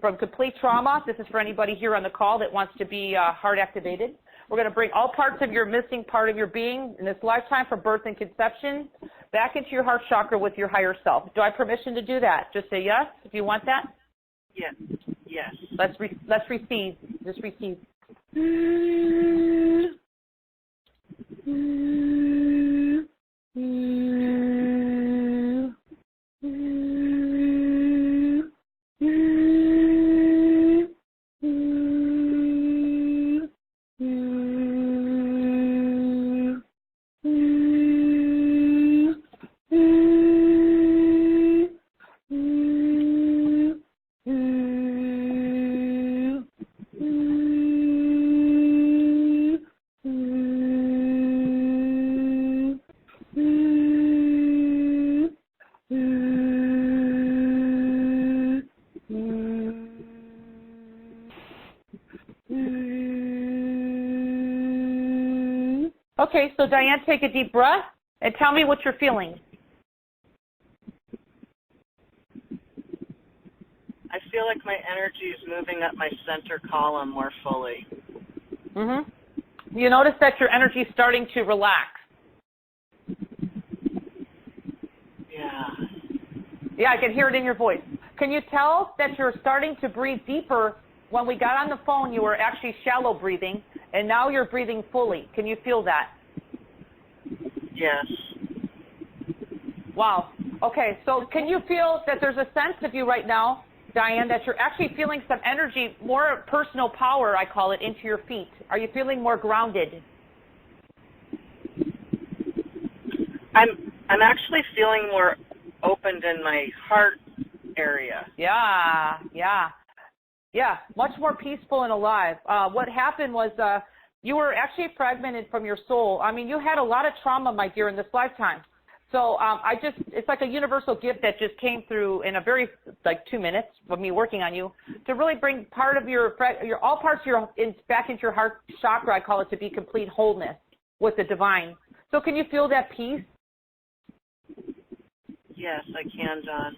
from complete trauma. This is for anybody here on the call that wants to be heart activated. We're going to bring all parts of your missing part of your being in this lifetime from birth and conception back into your heart chakra with your higher self. Do I have permission to do that? Just say yes if you want that. Yes. Yes. Let's receive. Just receive. Okay, so Diane, take a deep breath and tell me what you're feeling. I feel like my energy is moving up my center column more fully. You notice that your energy is starting to relax. Yeah, I can hear it in your voice. Can you tell that you're starting to breathe deeper? When we got on the phone, you were actually shallow breathing, and now you're breathing fully. Can you feel that? Yes. Wow. Okay, so can you feel that there's a sense of you right now, Diane, that you're actually feeling some energy, more personal power, I call it, into your feet? Are you feeling more grounded? I'm actually feeling more opened in my heart area. Yeah, much more peaceful and alive. What happened was you were actually fragmented from your soul. I mean, you had a lot of trauma, my dear, in this lifetime. So it's like a universal gift that just came through in a very, 2 minutes of me working on you to really bring part of all parts of back into your heart chakra, I call it, to be complete wholeness with the divine. So can you feel that peace? Yes, I can, Don.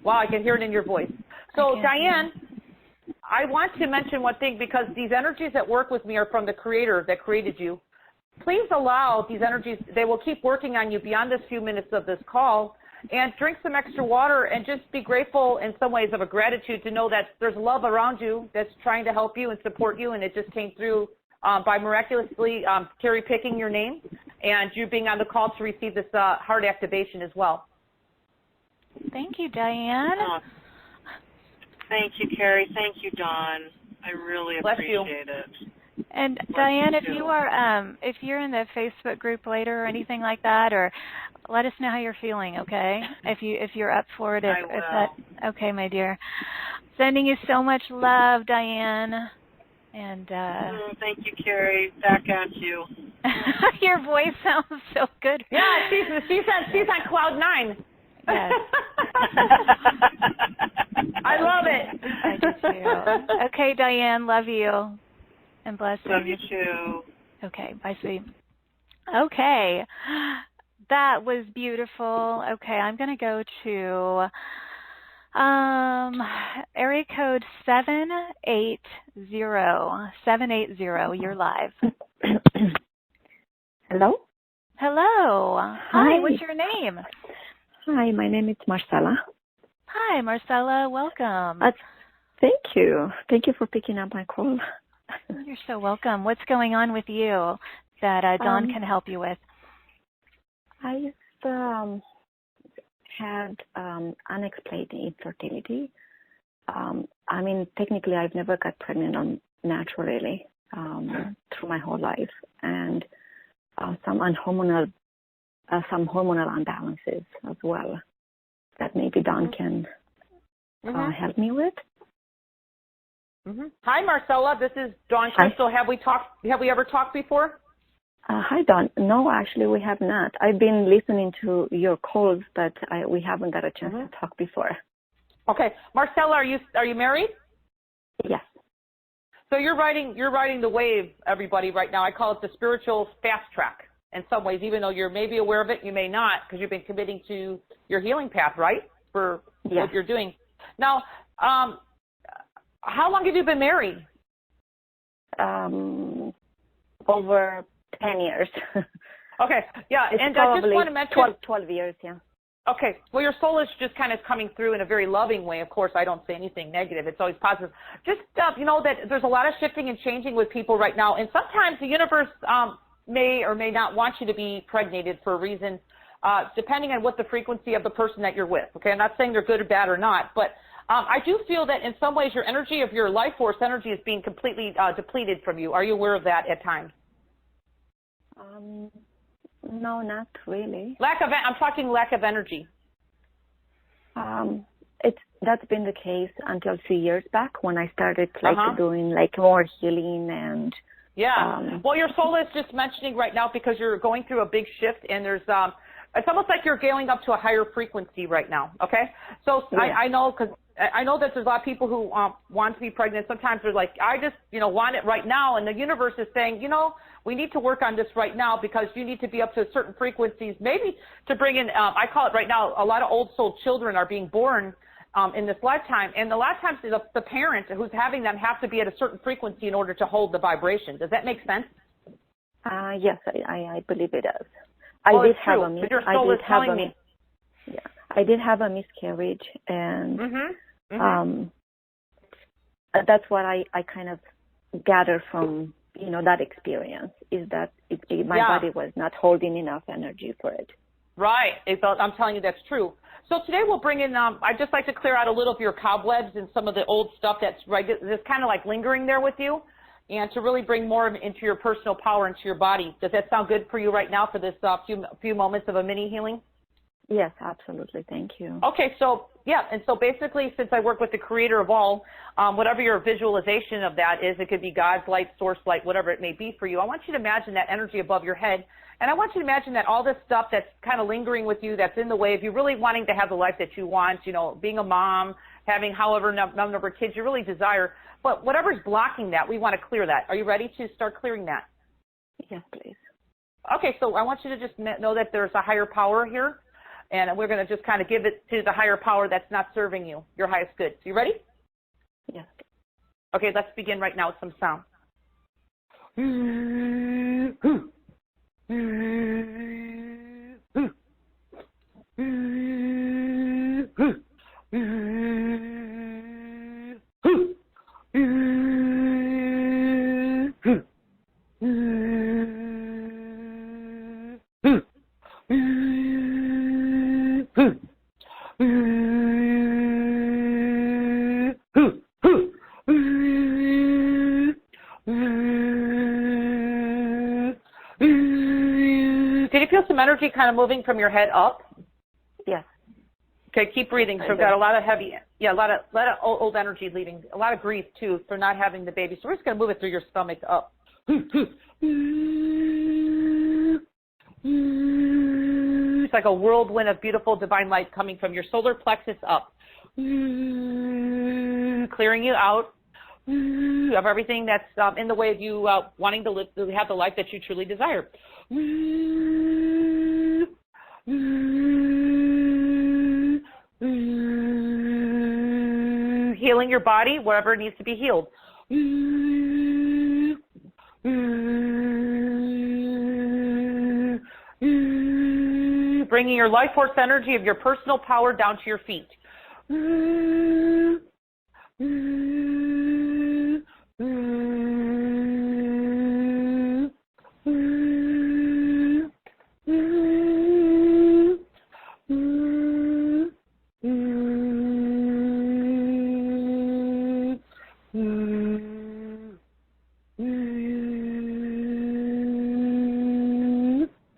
Wow, I can hear it in your voice. So, Diane, I want to mention one thing because these energies that work with me are from the Creator that created you. Please allow these energies, they will keep working on you beyond this few minutes of this call, and drink some extra water and just be grateful in some ways of a gratitude to know that there's love around you that's trying to help you and support you, and it just came through by miraculously Carrie picking your name and you being on the call to receive this heart activation as well. Thank you, Diane. Thank you, Carrie. Thank you, Dawn. I really appreciate it. And Diane, if you're in the Facebook group later or anything like that, or let us know how you're feeling, okay? If you're up for it. I will. Okay, my dear. Sending you so much love, Diane. And thank you, Carrie. Back at you. Your voice sounds so good. Yeah, she's on cloud 9. Yes. I love it. I do too. you. Okay, Diane, love you. And blessings. Love you too. Okay, bye, sweet. Okay, that was beautiful. Okay, I'm going to go to area code 780. 780, you're live. Hello? Hello. Hi. What's your name? Hi, my name is Marcella. Hi, Marcella. Welcome. Thank you. Thank you for picking up my call. You're so welcome. What's going on with you that Dawn can help you with? I had unexplained infertility. I mean, technically, I've never got pregnant naturally through my whole life, and some hormonal imbalances as well that maybe Dawn can help me with. Hi, Marcella. This is Dawn Crystal. Have we ever talked before? Hi, Dawn. No, actually, we have not. I've been listening to your calls, but we haven't got a chance to talk before. Okay, Marcella, are you married? Yes. So you're riding the wave, everybody, right now. I call it the spiritual fast track. In some ways, even though you're maybe aware of it, you may not, because you've been committing to your healing path, right? For what you're doing. Now, how long have you been married? Over 10 years. Okay, yeah, it's and I just want to mention 12 years, yeah. Okay, well, your soul is just kind of coming through in a very loving way. Of course, I don't say anything negative. It's always positive. Just, you know, that there's a lot of shifting and changing with people right now, and sometimes the universe may or may not want you to be pregnated for a reason, depending on what the frequency of the person that you're with. Okay, I'm not saying they're good or bad or not, but I do feel that in some ways your energy of your life force energy is being completely depleted from you. Are you aware of that at times? No, not really. I'm talking lack of energy. That's been the case until 3 years back when I started doing more healing and. Yeah. Well, your soul is just mentioning right now because you're going through a big shift and there's it's almost like you're going up to a higher frequency right now. Okay. So I know because I know that there's a lot of people who want to be pregnant. Sometimes they're like, I just want it right now, and the universe is saying, we need to work on this right now because you need to be up to certain frequencies, maybe to bring in. I call it right now. A lot of old soul children are being born in this lifetime, and a lot of times the parent who's having them have to be at a certain frequency in order to hold the vibration. Does that make sense? Yes, I believe it does. Well, I did have a your soul is telling me. Yeah, I did have a miscarriage, and that's what I kind of gathered from that experience is that my body was not holding enough energy for it. Right. I'm telling you that's true. So today we'll bring in, I'd just like to clear out a little of your cobwebs and some of the old stuff that's just kind of like lingering there with you, and to really bring more into your personal power, into your body. Does that sound good for you right now for this few moments of a mini healing? Yes, absolutely. Thank you. Okay, so and so basically, since I work with the creator of all, whatever your visualization of that is, it could be God's light, source light, whatever it may be for you. I want you to imagine that energy above your head, and I want you to imagine that all this stuff that's kind of lingering with you, that's in the way of you really wanting to have the life that you want, being a mom, having however number of kids you really desire, but whatever's blocking that, we want to clear that. Are you ready to start clearing that? Yes, please. Okay, so I want you to just know that there's a higher power here. And we're going to just kind of give it to the higher power that's not serving you, your highest good. So you ready? Yes. Okay, let's begin right now with some sound. Did you feel some energy kind of moving from your head up? Yes. Okay, keep breathing. So we've got a lot of a lot of old energy leaving, a lot of grief too for not having the baby. So we're just going to move it through your stomach up. It's like a whirlwind of beautiful divine light coming from your solar plexus up. clearing you out of everything that's in the way of you wanting to have the life that you truly desire. Healing your body, wherever needs to be healed. Bringing your life force energy of your personal power down to your feet.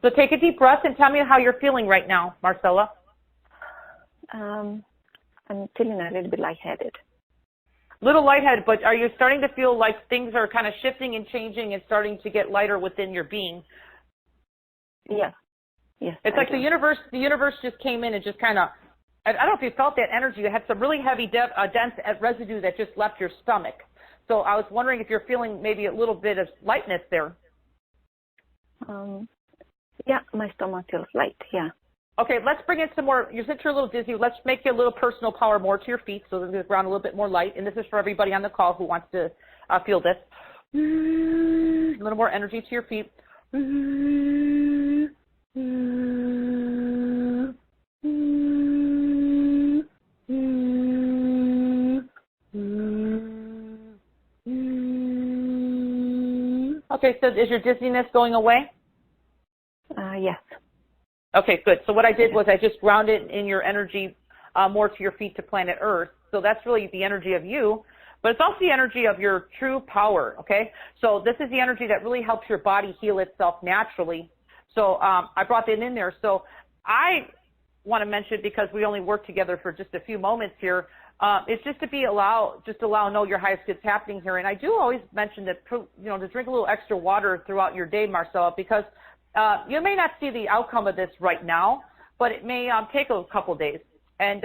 So take a deep breath and tell me how you're feeling right now, Marcella. I'm feeling a little bit lightheaded. Little lightheaded, but are you starting to feel like things are kind of shifting and changing and starting to get lighter within your being? Yes. Yes. It's like the universe just came in and just kind of, I don't know if you felt that energy. You had some really heavy, dense residue that just left your stomach. So I was wondering if you're feeling maybe a little bit of lightness there. Yeah, my stomach feels light, yeah. Okay, let's bring in some more. Since you're a little dizzy, let's make you a little personal power more to your feet so that the ground a little bit more light. And this is for everybody on the call who wants to feel this. A little more energy to your feet. Okay, so is your dizziness going away? Yes. Okay, good. So what I did was I just grounded in your energy more to your feet to planet Earth. So that's really the energy of you, but it's also the energy of your true power, okay? So this is the energy that really helps your body heal itself naturally. So I brought that in there. So I want to mention, because we only work together for just a few moments here, it's just to know your highest good's happening here. And I do always mention that, to drink a little extra water throughout your day, Marcella, because you may not see the outcome of this right now, but it may take a couple of days. And,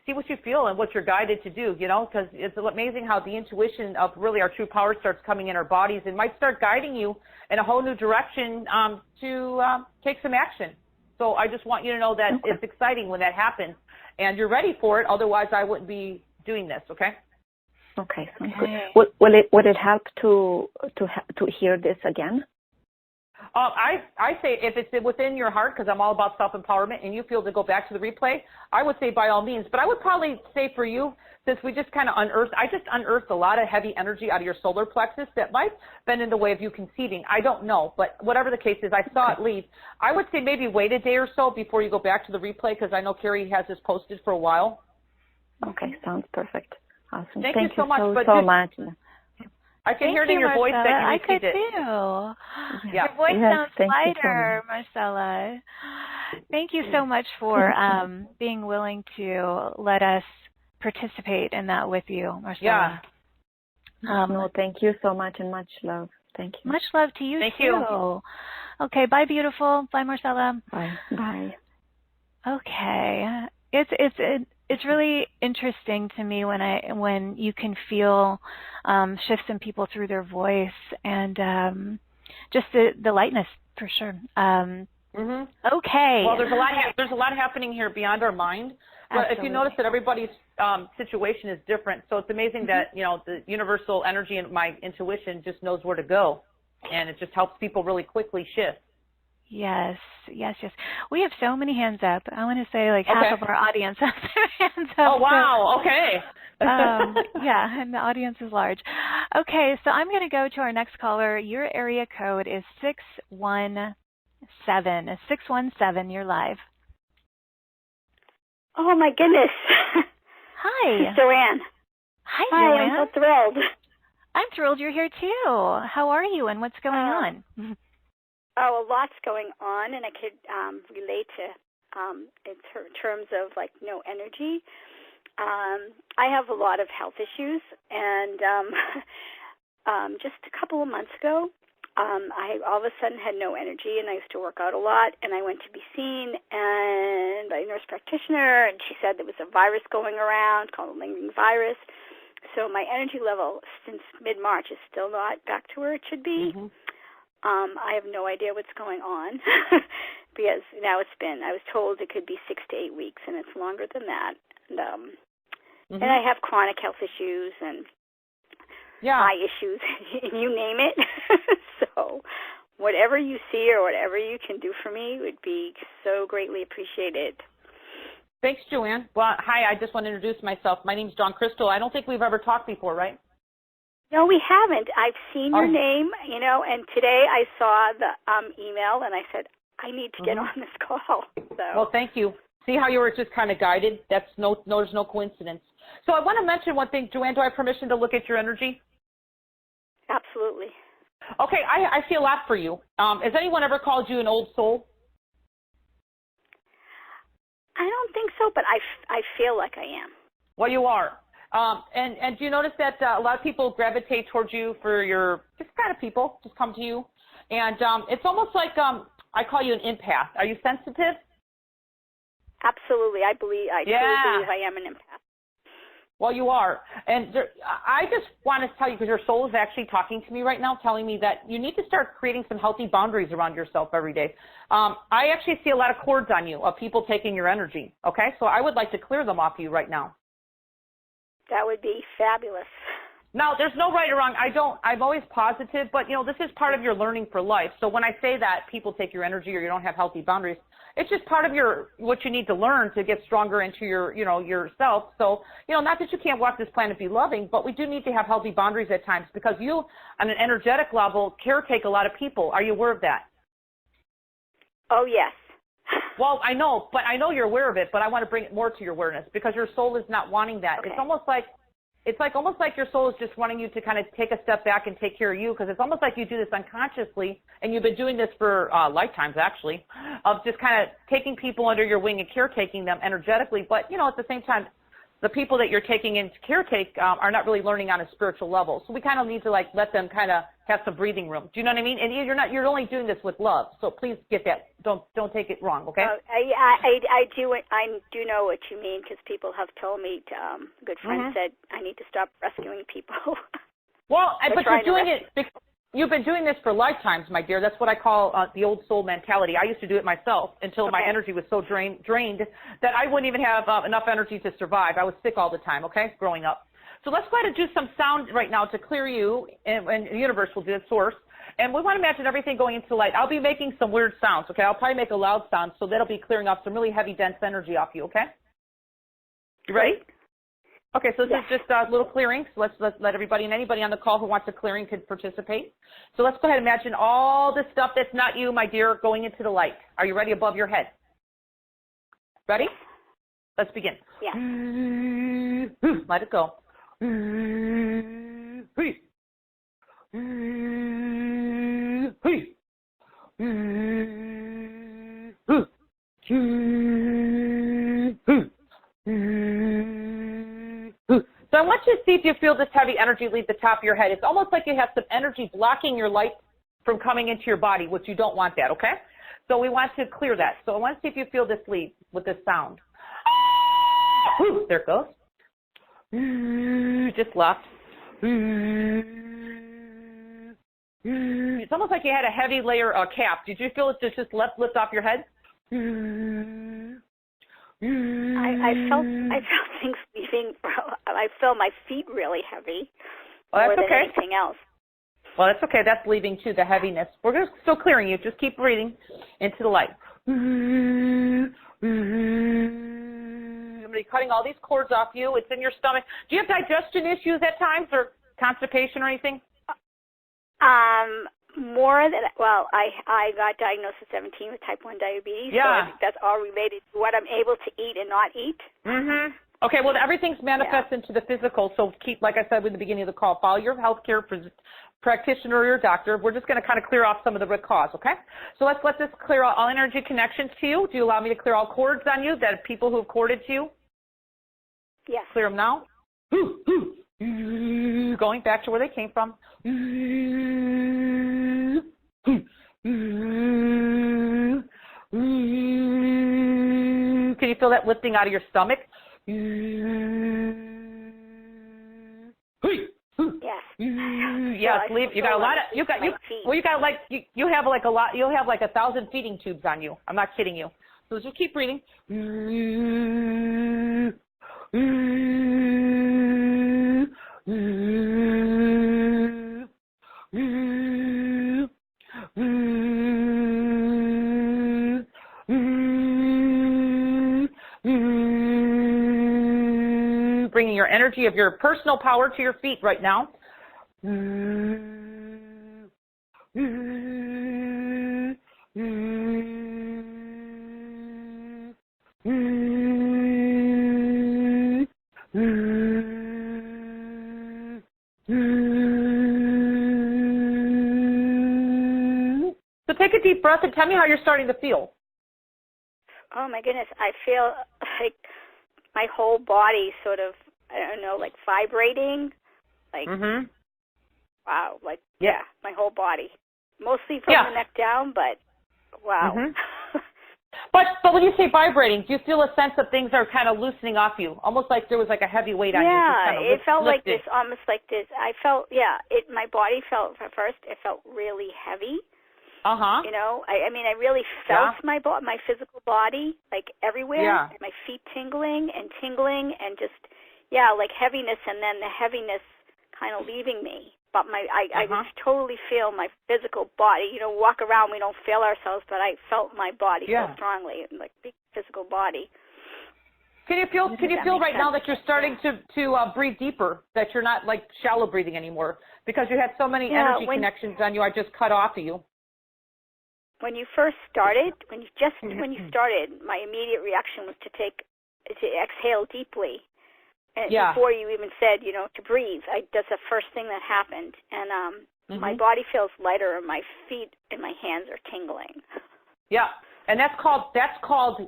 see what you feel and what you're guided to do, because it's amazing how the intuition of really our true power starts coming in our bodies and might start guiding you in a whole new direction to take some action. So I just want you to know that it's exciting when that happens, and you're ready for it. Otherwise, I wouldn't be doing this, okay? Okay, sounds good. Would it help to hear this again? I say if it's within your heart, because I'm all about self-empowerment, and you feel to go back to the replay, I would say by all means. But I would probably say for you, since we just kind of unearthed a lot of heavy energy out of your solar plexus that might have been in the way of you conceiving. I don't know, but whatever the case is, I saw it leave. I would say maybe wait a day or so before you go back to the replay, because I know Carrie has this posted for a while. Okay, sounds perfect. Awesome. Thank you so much. So much. I can hear it in your voice that you received it. I could too. Yeah. Your voice sounds lighter, Marcella. Thank you so much for being willing to let us participate in that with you, Marcella. Yeah. No, thank you so much, and much love. Thank you. Much love to you thank too. You. Okay, bye, beautiful. Bye, Marcella. Bye. Bye. Okay. It's really interesting to me when you can feel shifts in people through their voice and just the lightness for sure. Okay. Well, there's a lot happening here beyond our mind. But if you notice that everybody's situation is different, so it's amazing that the universal energy and my intuition just knows where to go, and it just helps people really quickly shift. Yes. We have so many hands up. I want to say like half of our audience has their hands up. Oh, wow. Okay. Yeah, and the audience is large. Okay, so I'm going to go to our next caller. Your area code is 617. 617, you're live. Oh, my goodness. Hi. Joanne. Hi, Hi, Joanne. I'm so thrilled. I'm thrilled you're here too. How are you and what's going on? Oh, a lot's going on, and I could relate to in terms of like no energy. I have a lot of health issues, and just a couple of months ago, I all of a sudden had no energy, and I used to work out a lot, and I went to be seen, and by nurse nurse practitioner, and she said there was a virus going around called a lingering virus. So my energy level since mid-March is still not back to where it should be. Mm-hmm. I have no idea what's going on because now I was told it could be 6 to 8 weeks, and it's longer than that. And I have chronic health issues and eye issues, you name it. So whatever you see or whatever you can do for me would be so greatly appreciated. Thanks, Joanne. Well, hi, I just want to introduce myself. My name's Dawn Crystal. I don't think we've ever talked before, right? No, we haven't. I've seen your name, and today I saw the email, and I said, I need to get on this call. So. Well, thank you. See how you were just kind of guided? There's no coincidence. So I want to mention one thing. Joanne, do I have permission to look at your energy? Absolutely. Okay, I see a lot for you. Has anyone ever called you an old soul? I don't think so, but I feel like I am. Well, you are. And do you notice that a lot of people gravitate towards you for your, just kind of people, just come to you. And it's almost like I call you an empath. Are you sensitive? Absolutely. I truly believe I am an empath. Well, you are. And I just want to tell you, because your soul is actually talking to me right now, telling me that you need to start creating some healthy boundaries around yourself every day. I actually see a lot of cords on you of people taking your energy, okay? So I would like to clear them off you right now. That would be fabulous. Now, there's no right or wrong. I'm always positive, but, this is part of your learning for life. So when I say that people take your energy or you don't have healthy boundaries, it's just part of what you need to learn to get stronger into yourself. So, not that you can't walk this planet be loving, but we do need to have healthy boundaries at times because you, on an energetic level, caretake a lot of people. Are you aware of that? Oh, yes. Well, I know you're aware of it, but I want to bring it more to your awareness because your soul is not wanting that. Okay. It's almost like your soul is just wanting you to kind of take a step back and take care of you because it's almost like you do this unconsciously, and you've been doing this for lifetimes, actually, of just kind of taking people under your wing and caretaking them energetically. But, at the same time, the people that you're taking in to caretake are not really learning on a spiritual level. So we kind of need to, let them kind of have some breathing room. Do you know what I mean? And you're only doing this with love. So please get that. Don't take it wrong, okay? I do know what you mean because people have told me, a good friend said, I need to stop rescuing people. Well, but you're doing it, you've been doing this for lifetimes, my dear. That's what I call the old soul mentality. I used to do it myself until my energy was so drained that I wouldn't even have enough energy to survive. I was sick all the time, okay, growing up. So let's go ahead and do some sound right now to clear you, and the universe will do it, source. And we want to imagine everything going into light. I'll be making some weird sounds, okay? I'll probably make a loud sound, so that'll be clearing off some really heavy, dense energy off you, okay? You ready? Okay, so this is just a little clearing. So let's let everybody and anybody on the call who wants a clearing could participate. So let's go ahead and imagine all the stuff that's not you, my dear, going into the light. Are you ready above your head? Ready? Let's begin. Yeah. Let it go. So I want you to see if you feel this heavy energy leave the top of your head. It's almost like you have some energy blocking your light from coming into your body, which you don't want that, okay? So we want to clear that. So I want to see if you feel this leave with this sound. There it goes. Just left. It's almost like you had a heavy layer cap. Did you feel it just lift off your head? I felt things leaving. I felt my feet really heavy more than anything else. Well, that's okay. That's leaving too, the heaviness. We're still clearing you. Just keep breathing into the light. I'm going to be cutting all these cords off you. It's in your stomach. Do you have digestion issues at times or constipation or anything? More than, I got diagnosed at 17 with type 1 diabetes, so I think that's all related to what I'm able to eat and not eat. Okay, well, everything's manifests into the physical, so keep, like I said in the beginning of the call, follow your healthcare practitioner or your doctor. We're just going to kind of clear off some of the root cause, okay? So let's let this clear all energy connections to you. Do you allow me to clear all cords on you, that people who have corded to you? Yes. Clear them now. Going back to where they came from. Can you feel that lifting out of your stomach? Yes. Yes, leave. You got a lot of. You got you. Well, you got like you have like a lot. You'll have like 1,000 feeding tubes on you. I'm not kidding you. So just keep breathing. Bringing your energy of your personal power to your feet right now. So take a deep breath and tell me how you're starting to feel. Oh my goodness, I feel like my whole body sort of, I don't know, like vibrating, like, wow, like, yeah, my whole body. Mostly from the neck down, but wow. But when you say vibrating, do you feel a sense that things are kind of loosening off you? Almost like there was like a heavy weight on you. Yeah, it felt like this, almost like this. I felt, my body felt, at first, it felt really heavy. You know, I mean, I really felt my physical body, like everywhere. Yeah. My feet tingling and just, like heaviness, and then the heaviness kind of leaving me. But I just totally feel my physical body. You know, walk around, we don't feel ourselves, but I felt my body so strongly, like big physical body. Can you feel right now that you're starting to breathe deeper, that you're not like shallow breathing anymore, because you had so many energy connections on you, I just cut off of you. When you first started, when you started, my immediate reaction was to exhale deeply. And before you even said, you know, to breathe, that's the first thing that happened. And my body feels lighter, and my feet and my hands are tingling. Yeah, and that's called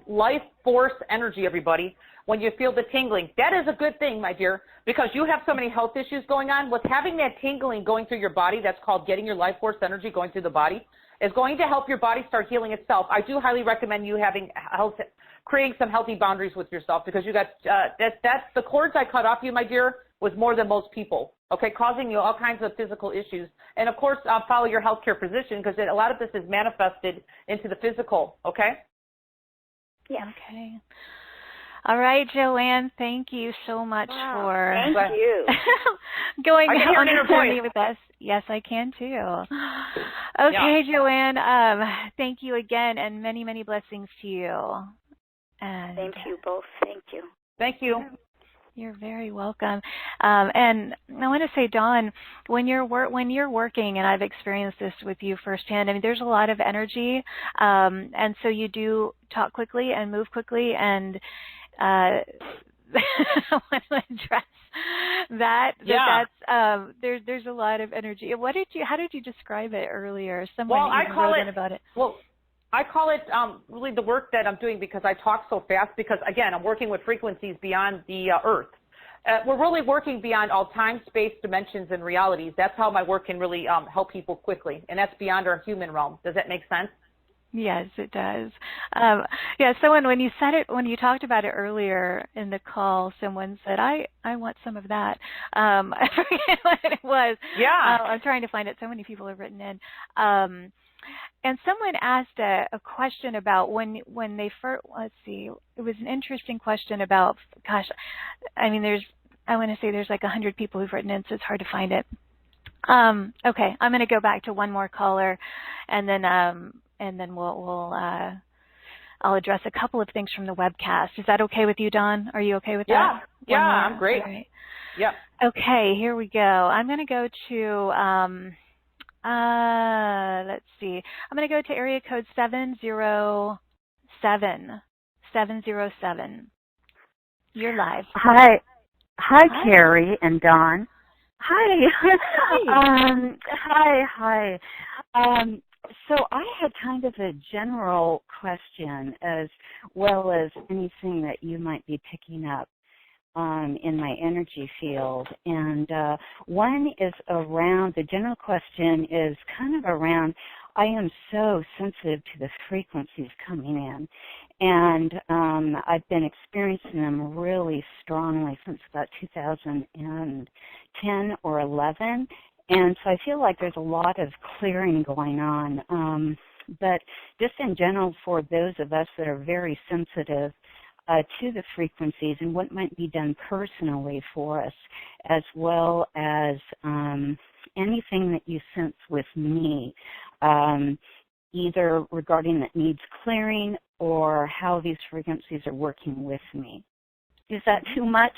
life force energy, everybody. When you feel the tingling, that is a good thing, my dear, because you have so many health issues going on. With having that tingling going through your body, that's called getting your life force energy going through the body, is going to help your body start healing itself. I do highly recommend you creating some healthy boundaries with yourself, because you got that's the cords I cut off you, my dear, was more than most people. Okay, causing you all kinds of physical issues. And of course, follow your healthcare physician, because a lot of this is manifested into the physical. Okay. Yeah. Okay. All right, Joanne, thank you so much for thank you. going on a journey with us. Yes, I can too. Okay, Joanne, thank you again, and many, many blessings to you. And same to you both. Thank you. Thank you. You're very welcome. And I want to say, Dawn, when you're working, and I've experienced this with you firsthand, I mean, there's a lot of energy, and so you do talk quickly and move quickly, and I want to address that. There's a lot of energy. How did you describe it earlier? Someone wrote in about it. Well, I call it really the work that I'm doing, because I talk so fast, because, again, I'm working with frequencies beyond the earth. We're really working beyond all time, space, dimensions, and realities. That's how my work can really help people quickly, and that's beyond our human realm. Does that make sense? Yes, it does. Someone, when you talked about it earlier in the call, someone said, I want some of that. I forget what it was. Yeah. I'm trying to find it. So many people have written in. And someone asked a question about when they first, let's see, it was an interesting question about, gosh, I mean, I want to say there's like 100 people who've written in, so it's hard to find it. Okay, I'm going to go back to one more caller, and then I'll address a couple of things from the webcast. Is that okay with you, Dawn? Are you okay with that? Yeah, I'm great. Right. Yep. Okay, here we go. I'm going to go to, let's see. I'm going to go to area code 707. You're live. Hi, Carrie and Dawn. Hi. Hi. So I had kind of a general question, as well as anything that you might be picking up in my energy field. And one is around, the general question is kind of around I am so sensitive to the frequencies coming in, and I've been experiencing them really strongly since about 2010 or 11, and so I feel like there's a lot of clearing going on. But just in general, for those of us that are very sensitive to the frequencies and what might be done personally for us, as well as anything that you sense with me, either regarding that needs clearing or how these frequencies are working with me. Is that too much?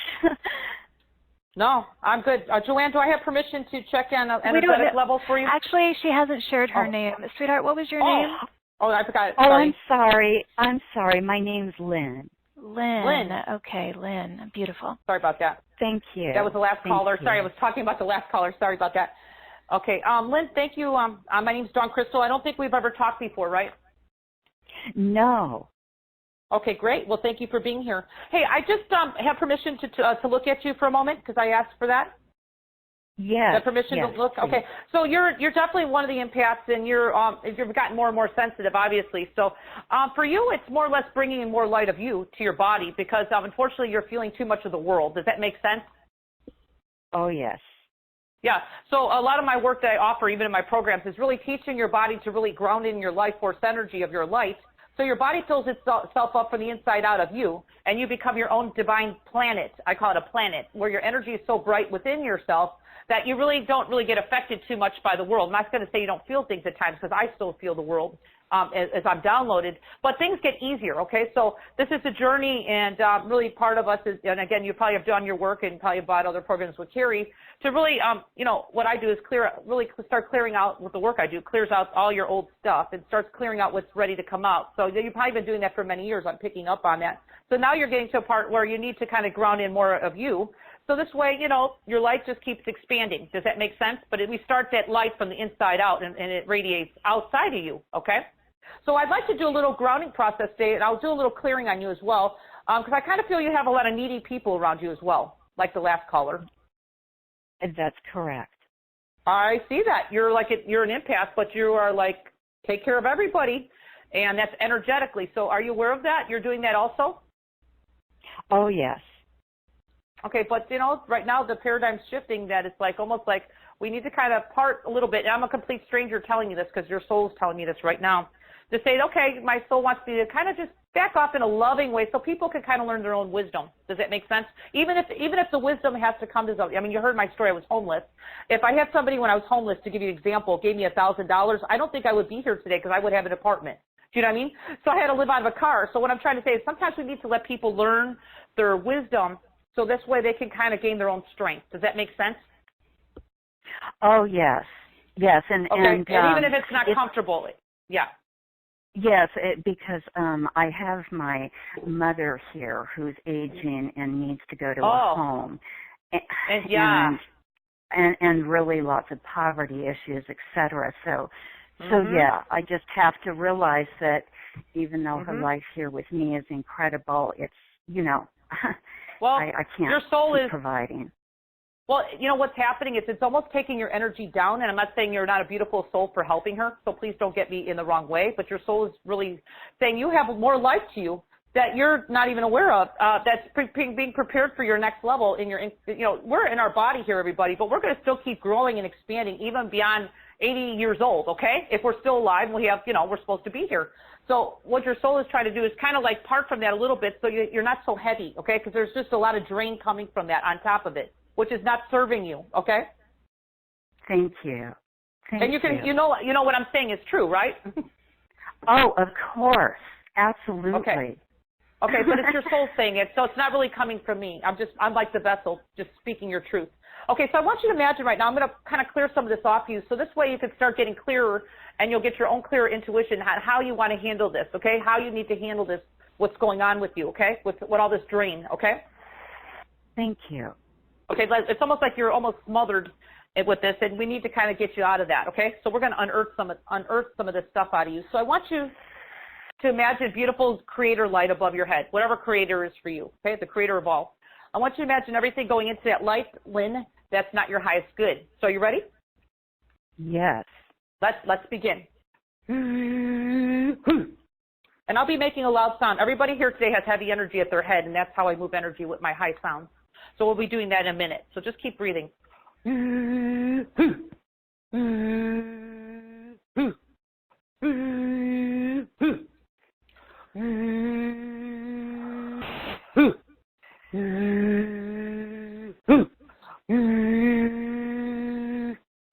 No, I'm good. Joanne, do I have permission to check in energetic levels for you? Actually, she hasn't shared her name. Sweetheart, what was your name? Oh, I forgot. Oh, Sorry. I'm sorry. My name's Lynn. Lynn. Okay, Lynn. Beautiful. Sorry about that. Thank you. That was the last caller. You. Sorry, I was talking about the last caller. Sorry about that. Okay, Lynn, thank you. My name's Dawn Crystal. I don't think we've ever talked before, right? No. Okay, great. Well, thank you for being here. Hey, I just have permission to look at you for a moment because I asked for that. Yes. The permission to look. Okay, so you're definitely one of the empaths, and you've gotten more and more sensitive, obviously. So for you, it's more or less bringing in more light of you to your body because unfortunately you're feeling too much of the world. Does that make sense? Oh yes. Yeah. So a lot of my work that I offer, even in my programs, is really teaching your body to really ground in your life force energy of your light. So your body fills itself up from the inside out of you, and you become your own divine planet. I call it a planet, where your energy is so bright within yourself that you really don't get affected too much by the world. I'm not going to say you don't feel things at times, because I still feel the world as I'm downloaded, but things get easier, okay? So this is a journey, and really part of us is, and again, you probably have done your work and probably bought other programs with Carrie, to really, what I do is really start clearing out, with the work I do, clears out all your old stuff and starts clearing out what's ready to come out. So you've probably been doing that for many years. I'm picking up on that. So now you're getting to a part where you need to kind of ground in more of you. So this way, your light just keeps expanding. Does that make sense? But we start that light from the inside out, and it radiates outside of you, okay? So I'd like to do a little grounding process today, and I'll do a little clearing on you as well, because I kind of feel you have a lot of needy people around you as well, like the last caller. That's correct. I see that. You're an empath, but you are like, take care of everybody, and that's energetically. So are you aware of that? You're doing that also? Oh, yes. Okay, but, right now the paradigm's shifting, that it's like almost like we need to kind of part a little bit. And I'm a complete stranger telling you this because your soul's telling me this right now. To say, okay, my soul wants me to kind of just back off in a loving way so people can kind of learn their own wisdom. Does that make sense? Even if the wisdom has to come to somebody. I mean, you heard my story. I was homeless. If I had somebody when I was homeless, to give you an example, gave me $1,000, I don't think I would be here today because I would have an apartment. Do you know what I mean? So I had to live out of a car. So what I'm trying to say is sometimes we need to let people learn their wisdom so this way they can kind of gain their own strength. Does that make sense? Oh, yes. Yes. And even if it's not comfortable, yeah. Yes, because I have my mother here who's aging and needs to go to a home. And really lots of poverty issues, et cetera. So yeah, I just have to realize that even though her life here with me is incredible, it's, well, I can't your soul keep is providing. Well, what's happening is it's almost taking your energy down, and I'm not saying you're not a beautiful soul for helping her, so please don't get me in the wrong way, but your soul is really saying you have more life to you that you're not even aware of, that's being prepared for your next level in your, we're in our body here, everybody, but we're going to still keep growing and expanding even beyond 80 years old, okay? If we're still alive, we have, we're supposed to be here. So what your soul is trying to do is kind of like part from that a little bit so you're not so heavy, okay? Because there's just a lot of drain coming from that on top of it, which is not serving you, okay? Thank you. And you know what I'm saying is true, right? Oh, of course. Absolutely. Okay, but it's your soul saying it, so it's not really coming from me. I'm like the vessel, just speaking your truth. Okay, so I want you to imagine right now, I'm going to kind of clear some of this off you, so this way you can start getting clearer, and you'll get your own clearer intuition on how you want to handle this, okay? How you need to handle this, what's going on with you, okay? With all this drain, okay? Thank you. Okay, it's almost like you're almost smothered with this, and we need to kind of get you out of that, okay? So we're going to unearth some of this stuff out of you. So I want you to imagine beautiful creator light above your head, whatever creator is for you, okay? The creator of all. I want you to imagine everything going into that light, Lynn, that's not your highest good. So are you ready? Yes. Let's begin. And I'll be making a loud sound. Everybody here today has heavy energy at their head, and that's how I move energy with my high sounds. So we'll be doing that in a minute. So just keep breathing.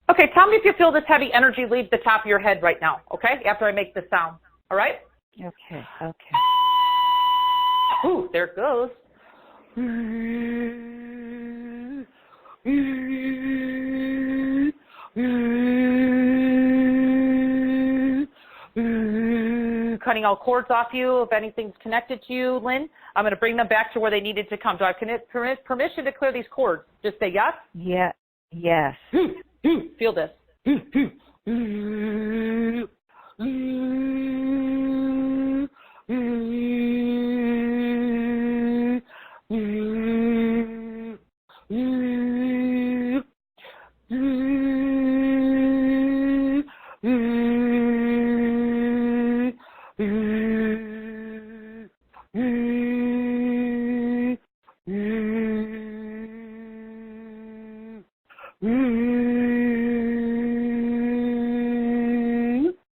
Okay, tell me if you feel this heavy energy leave the top of your head right now, okay, after I make the sound, all right? Okay. Ooh, there it goes. Cutting all cords off you, if anything's connected to you, Lynn, I'm going to bring them back to where they needed to come. Do I have permission to clear these cords? Just say yes? Yeah. Yes. Feel this.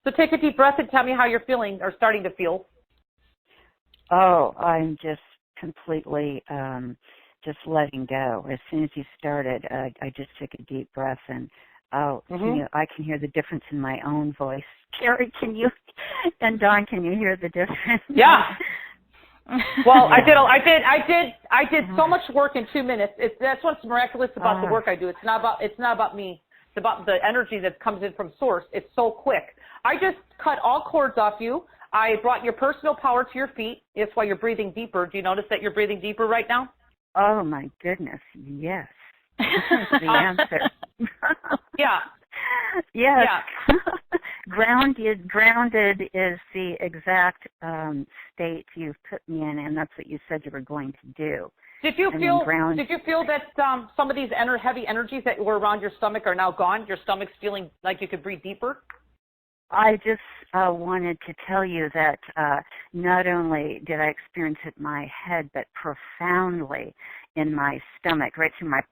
So take a deep breath and tell me how you're feeling or starting to feel. Oh, I'm just completely just letting go. As soon as you started, I just took a deep breath, and I can hear the difference in my own voice. Carrie, can you? And Dawn, can you hear the difference? Yeah. Well, yeah. I did so much work in 2 minutes. That's what's miraculous about the work I do. It's not about me. It's about the energy that comes in from source. It's so quick. I just cut all cords off you. I brought your personal power to your feet. It's why you're breathing deeper. Do you notice that you're breathing deeper right now? Oh my goodness, yes. That's the answer. Yeah. Yes. Yeah. Grounded is the exact state you've put me in, and that's what you said you were going to do. Did you feel that some of these heavy energies that were around your stomach are now gone? Your stomach's feeling like you could breathe deeper? I just wanted to tell you that not only did I experience it in my head, but profoundly in my stomach, right through my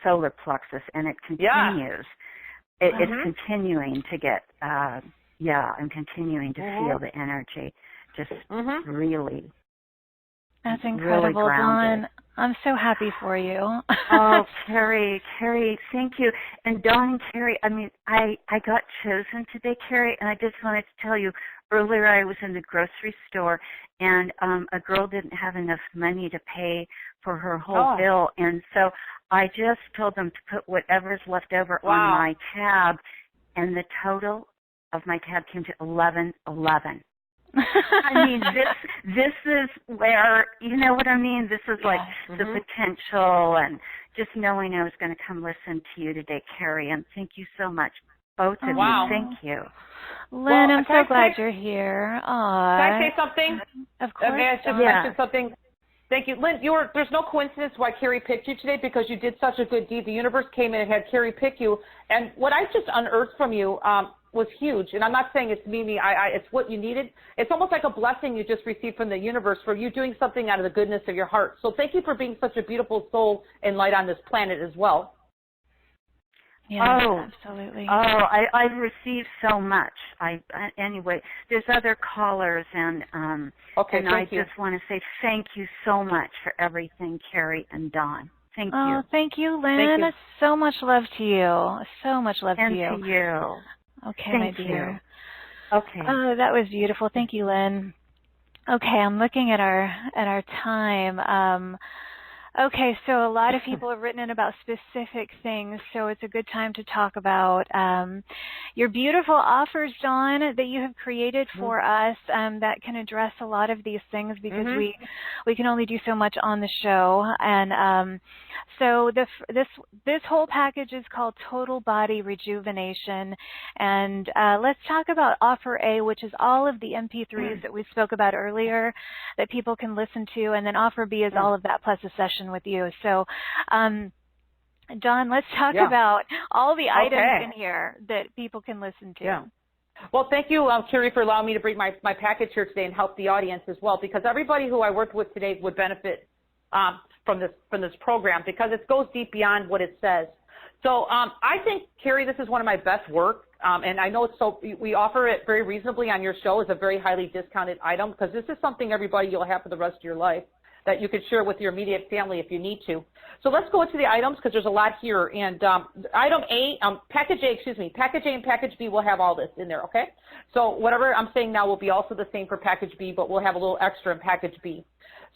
solar plexus, and it continues. Yeah. It's continuing to get, I'm continuing to feel the energy, just really. That's incredible, really Dawn. I'm so happy for you. Oh, Carrie, thank you. And Dawn and Carrie, I mean, I got chosen today, Carrie, and I just wanted to tell you, earlier I was in the grocery store, and a girl didn't have enough money to pay for her whole bill, and so I just told them to put whatever's left over on my tab, and the total of my tab came to $11.11. I mean, this is where, you know what I mean? This is like the potential, and just knowing I was going to come listen to you today, Carrie, and thank you so much, both of you. Thank you. Lynn, I'm so glad you're here. Can I say something? Of course. Okay, I should mention something. Thank you. Lynn, there's no coincidence why Carrie picked you today, because you did such a good deed. The universe came in and had Carrie pick you, and what I just unearthed from you was huge. And I'm not saying it's me, it's what you needed. It's almost like a blessing you just received from the universe for you doing something out of the goodness of your heart. So thank you for being such a beautiful soul and light on this planet as well. Yeah, absolutely. I've received so much. Anyway, there's other callers, and I just want to say thank you so much for everything, Carrie and Dawn. Thank you. Oh, thank you, Lynn. Thank you. So much love to you. So much love to you. And to you. Okay, thank my dear. You. Okay. Oh, that was beautiful. Thank you, Lynn. Okay, I'm looking at our time. Okay, so a lot of people have written in about specific things, so it's a good time to talk about your beautiful offers, Dawn, that you have created for us that can address a lot of these things, because we can only do so much on the show. And so this whole package is called Total Body Rejuvenation. And let's talk about Offer A, which is all of the MP3s that we spoke about earlier that people can listen to. And then Offer B is all of that plus a session with you. So, Dawn, let's talk about all the items in here that people can listen to. Yeah. Well, thank you, Carrie, for allowing me to bring my package here today and help the audience as well, because everybody who I worked with today would benefit from this program, because it goes deep beyond what it says. So I think, Carrie, this is one of my best work, and I know we offer it very reasonably on your show as a very highly discounted item, because this is something everybody you'll have for the rest of your life that you could share with your immediate family if you need to. So let's go into the items, because there's a lot here. And item A, package A and package B will have all this in there, okay? So whatever I'm saying now will be also the same for package B, but we'll have a little extra in package B.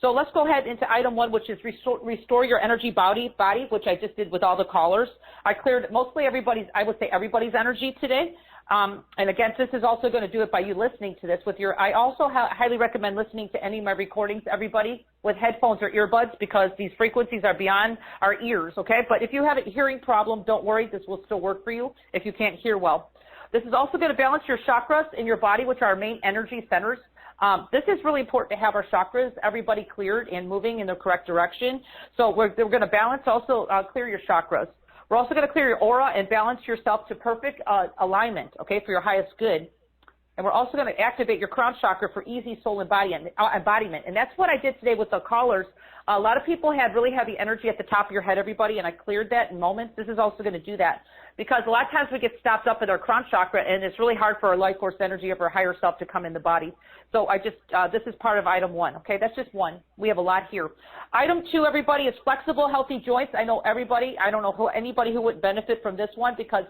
So let's go ahead into item 1, which is restore your energy body, which I just did with all the callers. I cleared mostly I would say everybody's energy today. And again, this is also going to do it by you listening to this with I also highly recommend listening to any of my recordings, everybody, with headphones or earbuds, because these frequencies are beyond our ears, okay? But if you have a hearing problem, don't worry, this will still work for you if you can't hear well. This is also going to balance your chakras in your body, which are our main energy centers. This is really important to have our chakras, everybody cleared and moving in the correct direction. So we're going to balance, also clear your chakras. We're also going to clear your aura and balance yourself to perfect alignment, okay, for your highest good. And we're also going to activate your crown chakra for easy soul embodiment. And that's what I did today with the callers. A lot of people had really heavy energy at the top of your head, everybody, and I cleared that in moments. This is also going to do that, because a lot of times we get stopped up at our crown chakra, and it's really hard for our life force energy of our higher self to come in the body. So this is part of item 1, okay? That's just 1. We have a lot here. Item 2, everybody, is flexible, healthy joints. I know everybody, I don't know anybody who wouldn't benefit from this one, because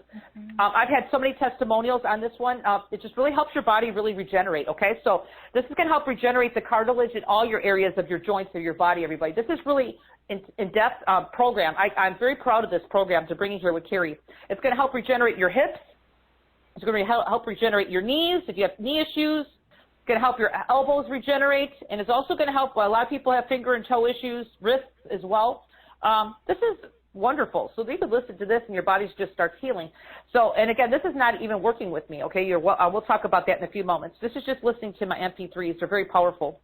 I've had so many testimonials on this one. It just really helps your body really regenerate, okay? So this is going to help regenerate the cartilage in all your areas of your joints or your body, everybody. This is really in-depth program. I'm very proud of this program to bring it here with Carrie. It's going to help regenerate your hips. It's going to help regenerate your knees if you have knee issues. It's going to help your elbows regenerate, and it's also going to help, a lot of people have finger and toe issues, wrists as well. This is wonderful. So you could listen to this and your body just starts healing. So, and again, this is not even working with me, okay? We'll talk about that in a few moments. This is just listening to my MP3s. They're very powerful.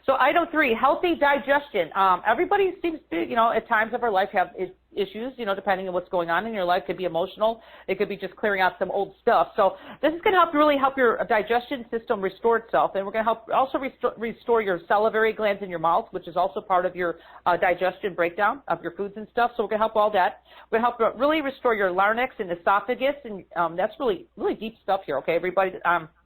So item 3, healthy digestion. Everybody seems to, at times of our life have issues, depending on what's going on in your life. It could be emotional. It could be just clearing out some old stuff. So this is going to really help your digestion system restore itself. And we're going to help also restore your salivary glands in your mouth, which is also part of your digestion breakdown of your foods and stuff. So we're going to help all that. We're going to help really restore your larynx and esophagus. And that's really, really deep stuff here, okay, everybody?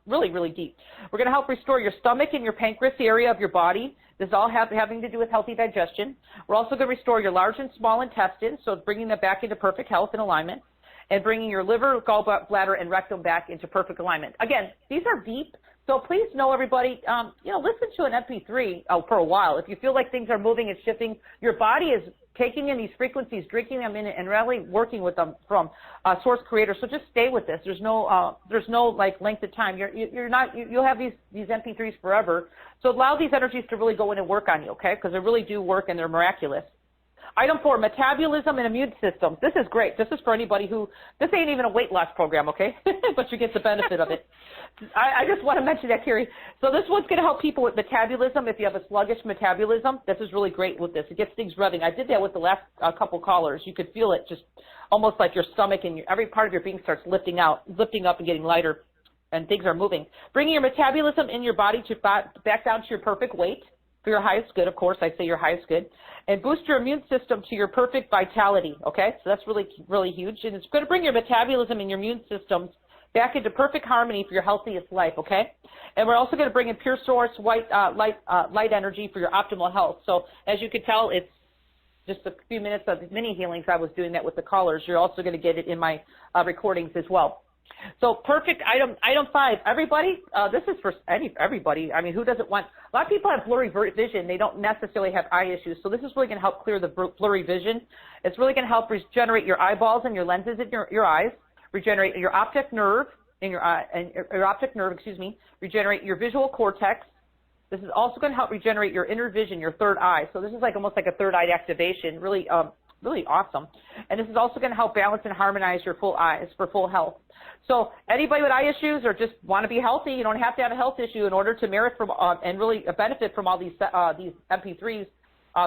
Really, really deep. We're going to help restore your stomach and your pancreas area of your body. This is all having to do with healthy digestion. We're also going to restore your large and small intestines, so bringing them back into perfect health and alignment, and bringing your liver, gallbladder, and rectum back into perfect alignment. Again, these are deep, so please know, everybody, listen to an MP3 for a while. If you feel like things are moving and shifting, your body is taking in these frequencies, drinking them in, and really working with them from source creator. So just stay with this. There's no like length of time. You'll have these MP3s forever. So allow these energies to really go in and work on you, okay? Because they really do work and they're miraculous. Item 4, metabolism and immune system. This is great. This is for anybody this ain't even a weight loss program, okay? But you get the benefit of it. I just want to mention that, Carrie. So this one's going to help people with metabolism. If you have a sluggish metabolism, this is really great with this. It gets things revving. I did that with the last couple callers. You could feel it just almost like your stomach and every part of your being starts lifting up and getting lighter, and things are moving. Bringing your metabolism in your body back down to your perfect weight. For your highest good, of course, I say your highest good, and boost your immune system to your perfect vitality, okay? So that's really, really huge, and it's going to bring your metabolism and your immune systems back into perfect harmony for your healthiest life, okay? And we're also going to bring in pure source light energy for your optimal health. So as you can tell, it's just a few minutes of mini healings. I was doing that with the callers. You're also going to get it in my recordings as well. So perfect item 5. Everybody, this is for everybody. I mean, who doesn't want? A lot of people have blurry vision. They don't necessarily have eye issues. So this is really going to help clear the blurry vision. It's really going to help regenerate your eyeballs and your lenses in your eyes. Regenerate your optic nerve in your eye, and your optic nerve, regenerate your visual cortex. This is also going to help regenerate your inner vision, your third eye. So this is like almost like a third eye activation. Really, really awesome. And this is also going to help balance and harmonize your full eyes for full health. So anybody with eye issues or just want to be healthy, you don't have to have a health issue in order to merit from and really benefit from all these MP3s.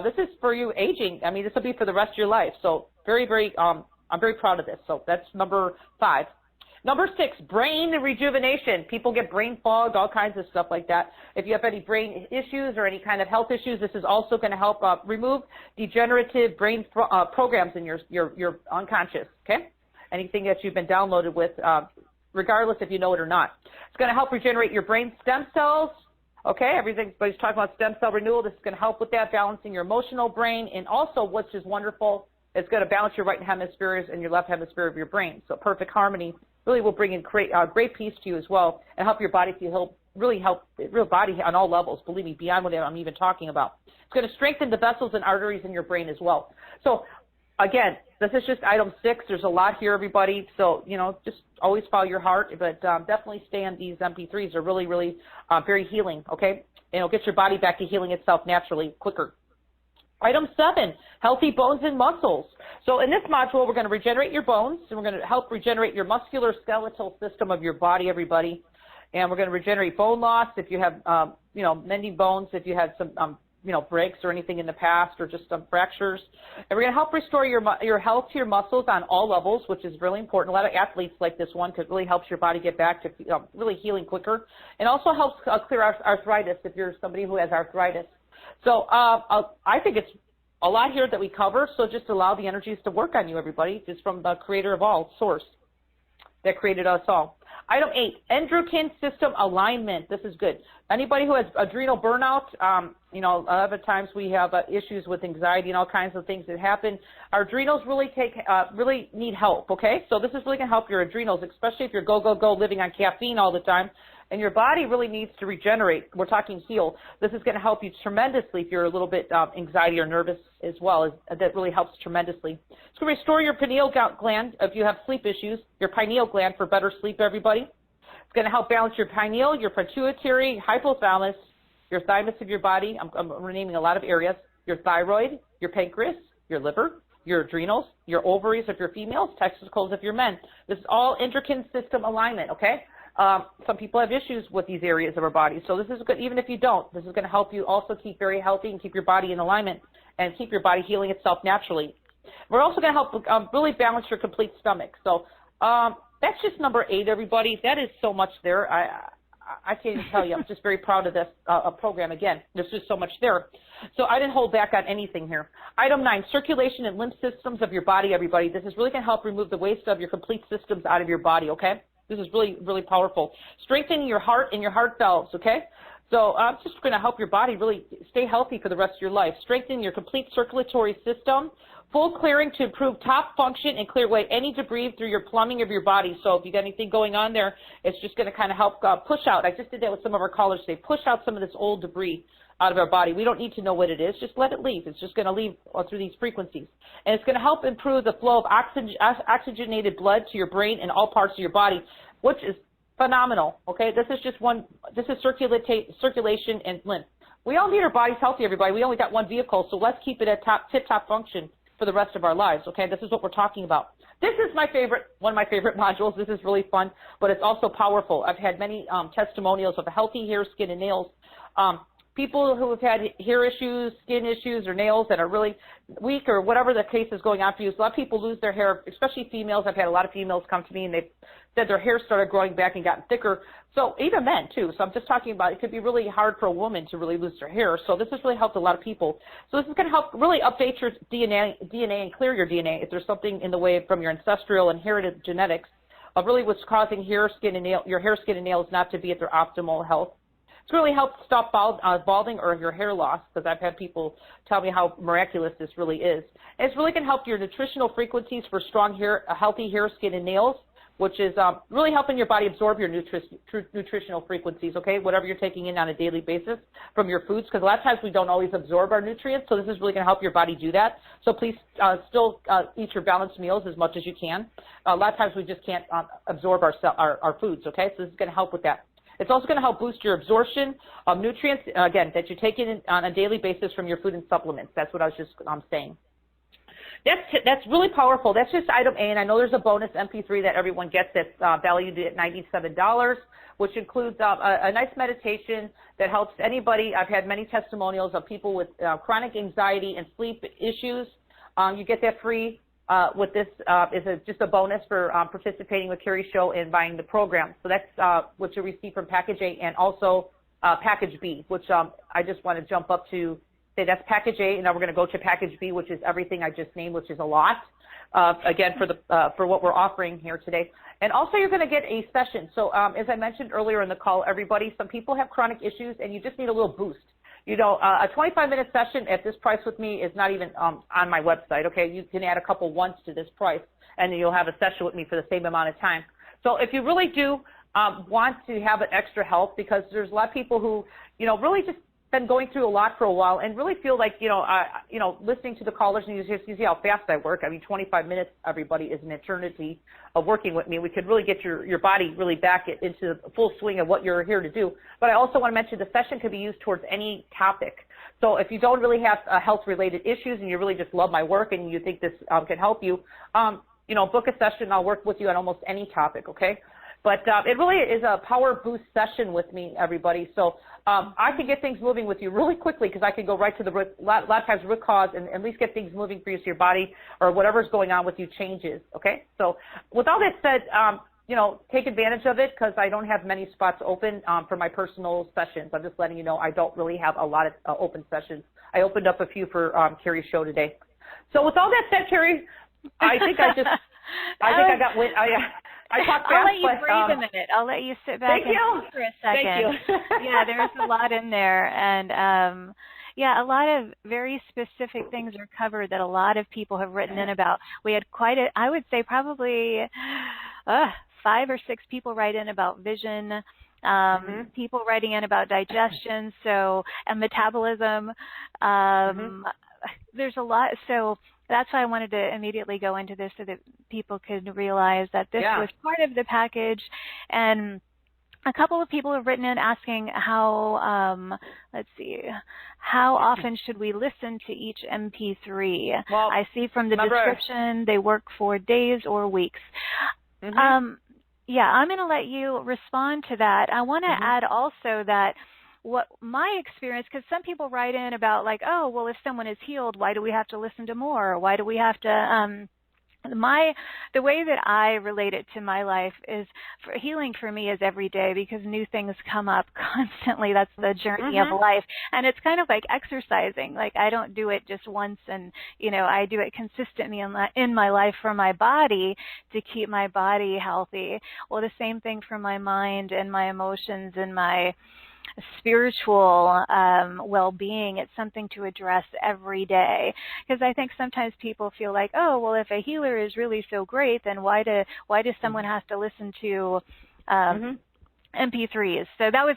This is for you aging. I mean, this will be for the rest of your life. So very, very, I'm very proud of this. So that's number 5. Number 6, brain rejuvenation. People get brain fog, all kinds of stuff like that. If you have any brain issues or any kind of health issues, this is also going to help remove degenerative brain programs in your unconscious, okay? Anything that you've been downloaded with, regardless if you know it or not. It's going to help regenerate your brain stem cells, okay? Everybody's talking about stem cell renewal. This is going to help with that, balancing your emotional brain, and also what's just wonderful, it's going to balance your right hemispheres and your left hemisphere of your brain. So perfect harmony really will bring in great peace to you as well, and help your body feel, really help real body on all levels, believe me, beyond what I'm even talking about. It's going to strengthen the vessels and arteries in your brain as well. So again, this is just item 6. There's a lot here, everybody. So, you know, just always follow your heart, but definitely stay on these MP3s. They're really, really very healing, okay? And it'll get your body back to healing itself naturally quicker. Item 7, healthy bones and muscles. So in this module, we're going to regenerate your bones, and we're going to help regenerate your muscular skeletal system of your body, everybody. And we're going to regenerate bone loss if you have, you know, mending bones, if you had some, you know, breaks or anything in the past, or just some fractures. And we're going to help restore your health to your muscles on all levels, which is really important. A lot of athletes like this one because it really helps your body get back to really healing quicker. And also helps clear arthritis if you're somebody who has arthritis. So I think it's a lot here that we cover, so just allow the energies to work on you, everybody. It's from the creator of all, source, that created us all. Item 8, endocrine system alignment. This is good. Anybody who has adrenal burnout, you know, a lot of times we have issues with anxiety and all kinds of things that happen. Our adrenals really need help, okay? So this is really going to help your adrenals, especially if you're go, living on caffeine all the time. And your body really needs to regenerate. We're talking heal. This is going to help you tremendously if you're a little bit anxiety or nervous as well. That really helps tremendously. It's going to restore your pineal gland if you have sleep issues, your pineal gland for better sleep, everybody. It's going to help balance your pineal, your pituitary, hypothalamus, your thymus of your body. I'm renaming a lot of areas. Your thyroid, your pancreas, your liver, your adrenals, your ovaries if you're females, testicles if you're men. This is all endocrine system alignment, okay? Some people have issues with these areas of our body, so this is good. Even if you don't, this is going to help you also keep very healthy and keep your body in alignment and keep your body healing itself naturally. We're also going to help really balance your complete stomach. So that's just number 8, everybody. That is so much there. I can't even tell you. I'm just very proud of this program. Again, there's just so much there. So I didn't hold back on anything here. Item 9, circulation and lymph systems of your body, everybody. This is really going to help remove the waste of your complete systems out of your body, okay? This is really, really powerful. Strengthening your heart and your heart valves, okay? So I'm just going to help your body really stay healthy for the rest of your life. Strengthening your complete circulatory system. Full clearing to improve top function and clear away any debris through your plumbing of your body. So if you got anything going on there, it's just going to kind of help push out. I just did that with some of our callers today. Push out some of this old debris out of our body. We don't need to know what it is. Just let it leave. It's just going to leave through these frequencies. And it's going to help improve the flow of oxygenated blood to your brain and all parts of your body, which is phenomenal, okay? This is just this is circulation and lymph. We all need our bodies healthy, everybody. We only got one vehicle, so let's keep it at tip-top function for the rest of our lives, okay? This is what we're talking about. This is one of my favorite modules. This is really fun, but it's also powerful. I've had many testimonials of healthy hair, skin, and nails. People who have had hair issues, skin issues, or nails that are really weak, or whatever the case is going on for you. So a lot of people lose their hair, especially females. I've had a lot of females come to me and they've said their hair started growing back and gotten thicker. So even men too. So I'm just talking about it could be really hard for a woman to really lose their hair. So this has really helped a lot of people. So this is going to help really update your DNA and clear your DNA if there's something in the way from your ancestral inherited genetics of really what's causing your hair, skin, and nails not to be at their optimal health. It's really helped stop balding or your hair loss, because I've had people tell me how miraculous this really is. And it's really going to help your nutritional frequencies for strong hair, healthy hair, skin, and nails, which is really helping your body absorb your nutritional frequencies, okay, whatever you're taking in on a daily basis from your foods, because a lot of times we don't always absorb our nutrients, so this is really going to help your body do that. So please still eat your balanced meals as much as you can. A lot of times we just can't absorb our foods, okay, so this is going to help with that. It's also going to help boost your absorption of nutrients, again, that you take in on a daily basis from your food and supplements. That's what I was just saying. That's really powerful. That's just item A, and I know there's a bonus MP3 that everyone gets that's valued at $97, which includes a nice meditation that helps anybody. I've had many testimonials of people with chronic anxiety and sleep issues. You get that free with this is just a bonus for participating with Carrie's show and buying the program. So that's what you'll receive from Package A, and also Package B, which I just want to jump up to say that's Package A, and now we're going to go to Package B, which is everything I just named, which is a lot, again, for what we're offering here today. And also you're going to get a session. So as I mentioned earlier in the call, everybody, some people have chronic issues, and you just need a little boost. You know, a 25-minute session at this price with me is not even on my website, okay? You can add a couple ones to this price, and then you'll have a session with me for the same amount of time. So if you really do want to have an extra help, because there's a lot of people who, you know, really just been going through a lot for a while and really feel like, you know, listening to the callers, and you see how fast I work. I mean, 25 minutes, everybody, is an eternity of working with me. We could really get your body really back into the full swing of what you're here to do. But I also want to mention the session could be used towards any topic. So if you don't really have health-related issues and you really just love my work and you think this can help you, you know, book a session. I'll work with you on almost any topic, okay? But it really is a power boost session with me, everybody. So I can get things moving with you really quickly, because I can go right to the root, a lot of times root cause, and at least get things moving for you so your body or whatever's going on with you changes, okay? So with all that said, you know, take advantage of it, because I don't have many spots open for my personal sessions. I'm just letting you know I don't really have a lot of open sessions. I opened up a few for Carrie's show today. So with all that said, Carrie, I think I got I talked fast, I'll let you but, breathe a minute. I'll let you sit back and think for a second. Thank you. Yeah, there's a lot in there, and yeah, a lot of very specific things are covered that a lot of people have written in about. We had quite a, I would say probably 5 or 6 people write in about vision. People writing in about digestion, and metabolism. There's a lot. So that's why I wanted to immediately go into this, so that people could realize that this was part of the package. And a couple of people have written in asking how, let's see, how often should we listen to each MP3? Well, I see from the description they work for days or weeks. Yeah, I'm going to let you respond to that. I want to add also that what my experience, because some people write in about like, oh, well, if someone is healed, why do we have to listen to more? Or why do we have to, the way that I relate it to my life is, healing for me is every day, because new things come up constantly. That's the journey of life. And it's kind of like exercising. Like, I don't do it just once, and, you know, I do it consistently in my life for my body, to keep my body healthy. Well, the same thing for my mind and my emotions and my spiritual well-being. It's something to address every day, because I think sometimes people feel like, oh, well, if a healer is really so great, then why does someone have to listen to MP3s? So that was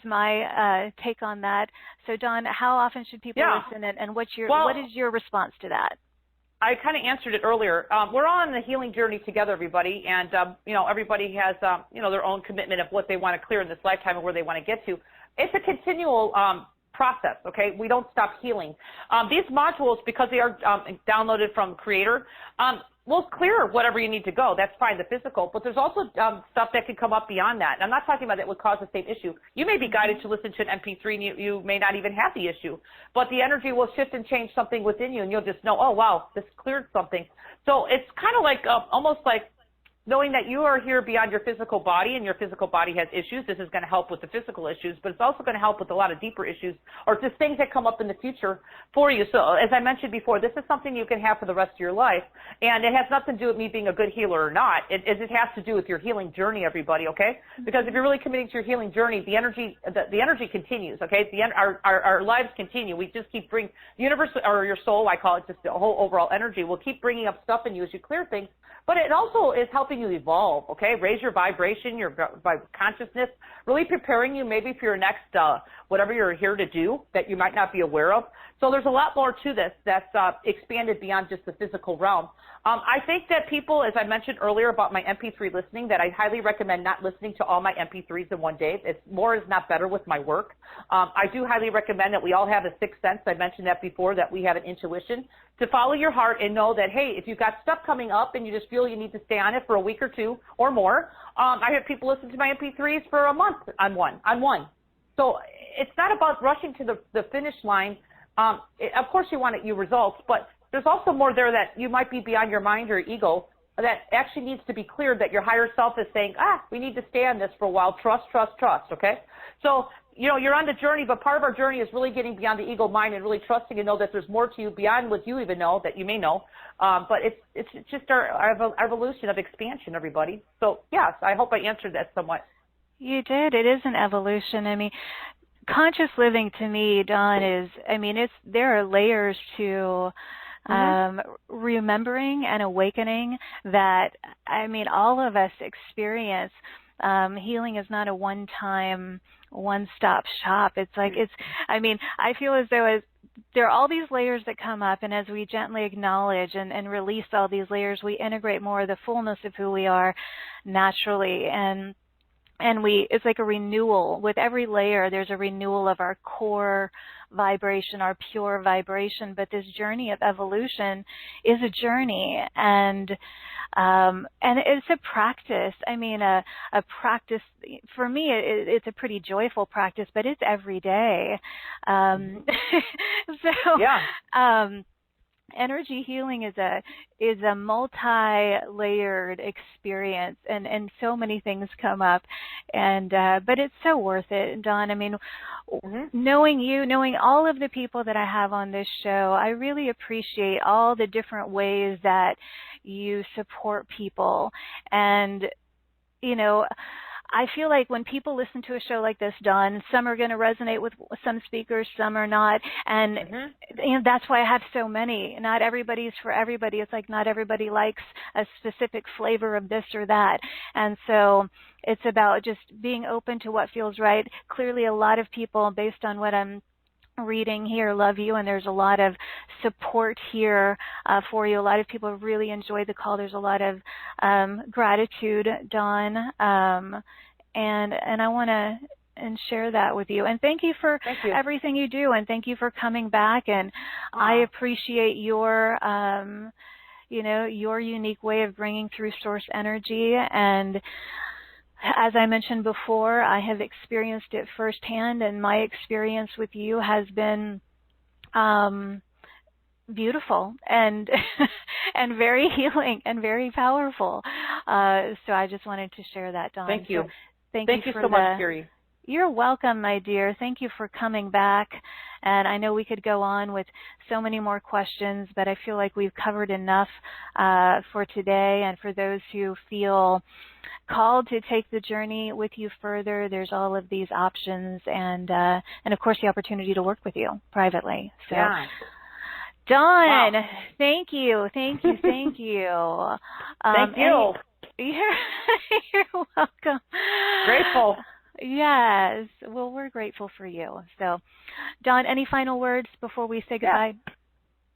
my take on that. So Dawn, how often should people listen, and what is your response to that? I kind of answered it earlier. We're all on the healing journey together, everybody, and you know, everybody has you know, their own commitment of what they want to clear in this lifetime and where they want to get to. It's a continual process. Okay, we don't stop healing. These modules, because they are downloaded from Creator, will clear whatever you need to go. That's fine, the physical. But there's also stuff that can come up beyond that. And I'm not talking about that would cause the same issue. You may be guided to listen to an MP3, and you may not even have the issue. But the energy will shift and change something within you, and you'll just know, oh, wow, this cleared something. So it's kind of like almost like knowing that you are here beyond your physical body, and your physical body has issues. This is going to help with the physical issues, but it's also going to help with a lot of deeper issues, or just things that come up in the future for you. So as I mentioned before, this is something you can have for the rest of your life, and it has nothing to do with me being a good healer or not. It has to do with your healing journey, everybody, okay? Because if you're really committing to your healing journey, the energy continues, okay? Our lives continue. We just keep bringing, the universe, or your soul, I call it, just the whole overall energy, will keep bringing up stuff in you as you clear things. But it also is helping you evolve, okay? Raise your vibration, your consciousness, really preparing you maybe for your next, whatever you're here to do that you might not be aware of. So there's a lot more to this that's expanded beyond just the physical realm. I think that people, as I mentioned earlier about my MP3 listening, that I highly recommend not listening to all my MP3s in one day. It's more is not better with my work. I do highly recommend that we all have a sixth sense. I mentioned that before, that we have an intuition to follow your heart and know that, hey, if you've got stuff coming up and you just feel you need to stay on it for a week or two or more, I have people listen to my MP3s for a month on one. So it's not about rushing to the finish line. Of course you want your results, but there's also more there that you might be beyond your mind or ego that actually needs to be cleared, that your higher self is saying, we need to stay on this for a while. Trust, trust, trust, okay? So, you're on the journey, but part of our journey is really getting beyond the ego mind and really trusting and know that there's more to you beyond what you even know, that you may know. But it's just our evolution of expansion, everybody. So, yes, I hope I answered that somewhat. You did. It is an evolution. I mean, conscious living to me, Dawn, there are layers to remembering and awakening that, all of us experience. Healing is not a one-time, one-stop shop. It's like, I feel as though there are all these layers that come up, and as we gently acknowledge and release all these layers, we integrate more of the fullness of who we are naturally. And it's like a renewal. With every layer, there's a renewal of our core vibration, our pure vibration. But this journey of evolution is a journey, and it's a practice. A practice, for me, it's a pretty joyful practice, but it's every day. Energy healing is a multi-layered experience, and so many things come up, but it's so worth it, Dawn. Knowing you, knowing all of the people that I have on this show, I really appreciate all the different ways that you support people. And I feel like when people listen to a show like this, Dawn, some are going to resonate with some speakers, some are not. And that's why I have so many. Not everybody's for everybody. It's like not everybody likes a specific flavor of this or that. And so it's about just being open to what feels right. Clearly, a lot of people, based on what I'm reading here, love you, and there's a lot of support here for you. A lot of people really enjoyed the call. There's a lot of gratitude, Dawn, and I want to share that with you. And thank you for everything you do, and thank you for coming back. And I appreciate your your unique way of bringing through source energy. And as I mentioned before, I have experienced it firsthand, and my experience with you has been beautiful and and very healing and very powerful. So I just wanted to share that, Dawn. Thank you. So thank you so much, Carrie. You're welcome, my dear. Thank you for coming back. And I know we could go on with so many more questions, but I feel like we've covered enough for today. And for those who feel called to take the journey with you further, there's all of these options, and of course the opportunity to work with you privately. So, Dawn, thank you. Thank you. You're welcome. Grateful. Yes. Well, we're grateful for you. So, Dawn, any final words before we say goodbye?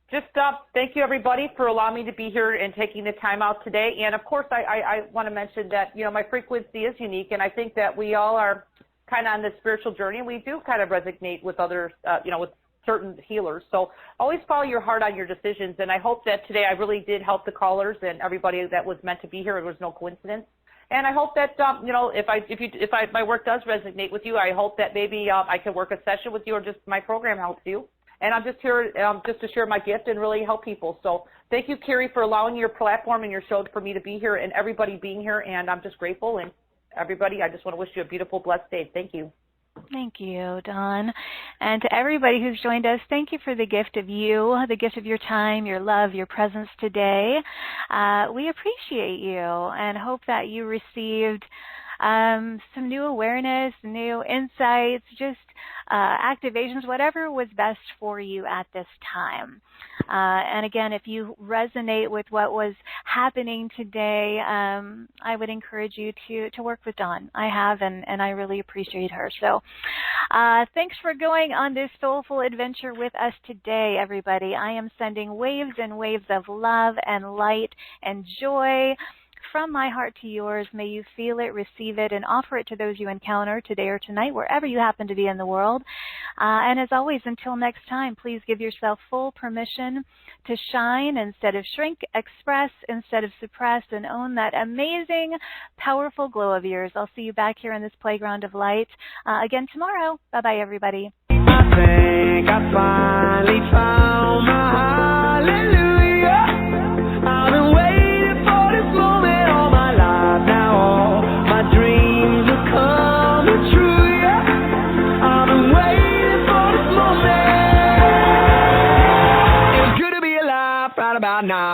Just thank you, everybody, for allowing me to be here and taking the time out today. And, of course, I want to mention that, my frequency is unique, and I think that we all are kind of on this spiritual journey, and we do kind of resonate with others, with certain healers. So always follow your heart on your decisions, and I hope that today I really did help the callers and everybody that was meant to be here. It was no coincidence. And I hope that, if my work does resonate with you, I hope that maybe I can work a session with you, or just my program helps you. And I'm just here just to share my gift and really help people. So thank you, Carrie, for allowing your platform and your show for me to be here, and everybody being here. And I'm just grateful. And everybody, I just want to wish you a beautiful, blessed day. Thank you. Thank you, Dawn. And to everybody who's joined us, thank you for the gift of you, the gift of your time, your love, your presence today. We appreciate you and hope that you received some new awareness, new insights, just activations, whatever was best for you at this time. And again, if you resonate with what was happening today, I would encourage you to work with Dawn. I have, and I really appreciate her. So thanks for going on this soulful adventure with us today, everybody. I am sending waves and waves of love and light and joy from my heart to yours. May you feel it, receive it, and offer it to those you encounter today or tonight, wherever you happen to be in the world. And as always, until next time, please give yourself full permission to shine instead of shrink, express instead of suppress, and own that amazing, powerful glow of yours. I'll see you back here in this playground of light again tomorrow. Bye-bye, everybody. I think I finally found my hallelujah. about now.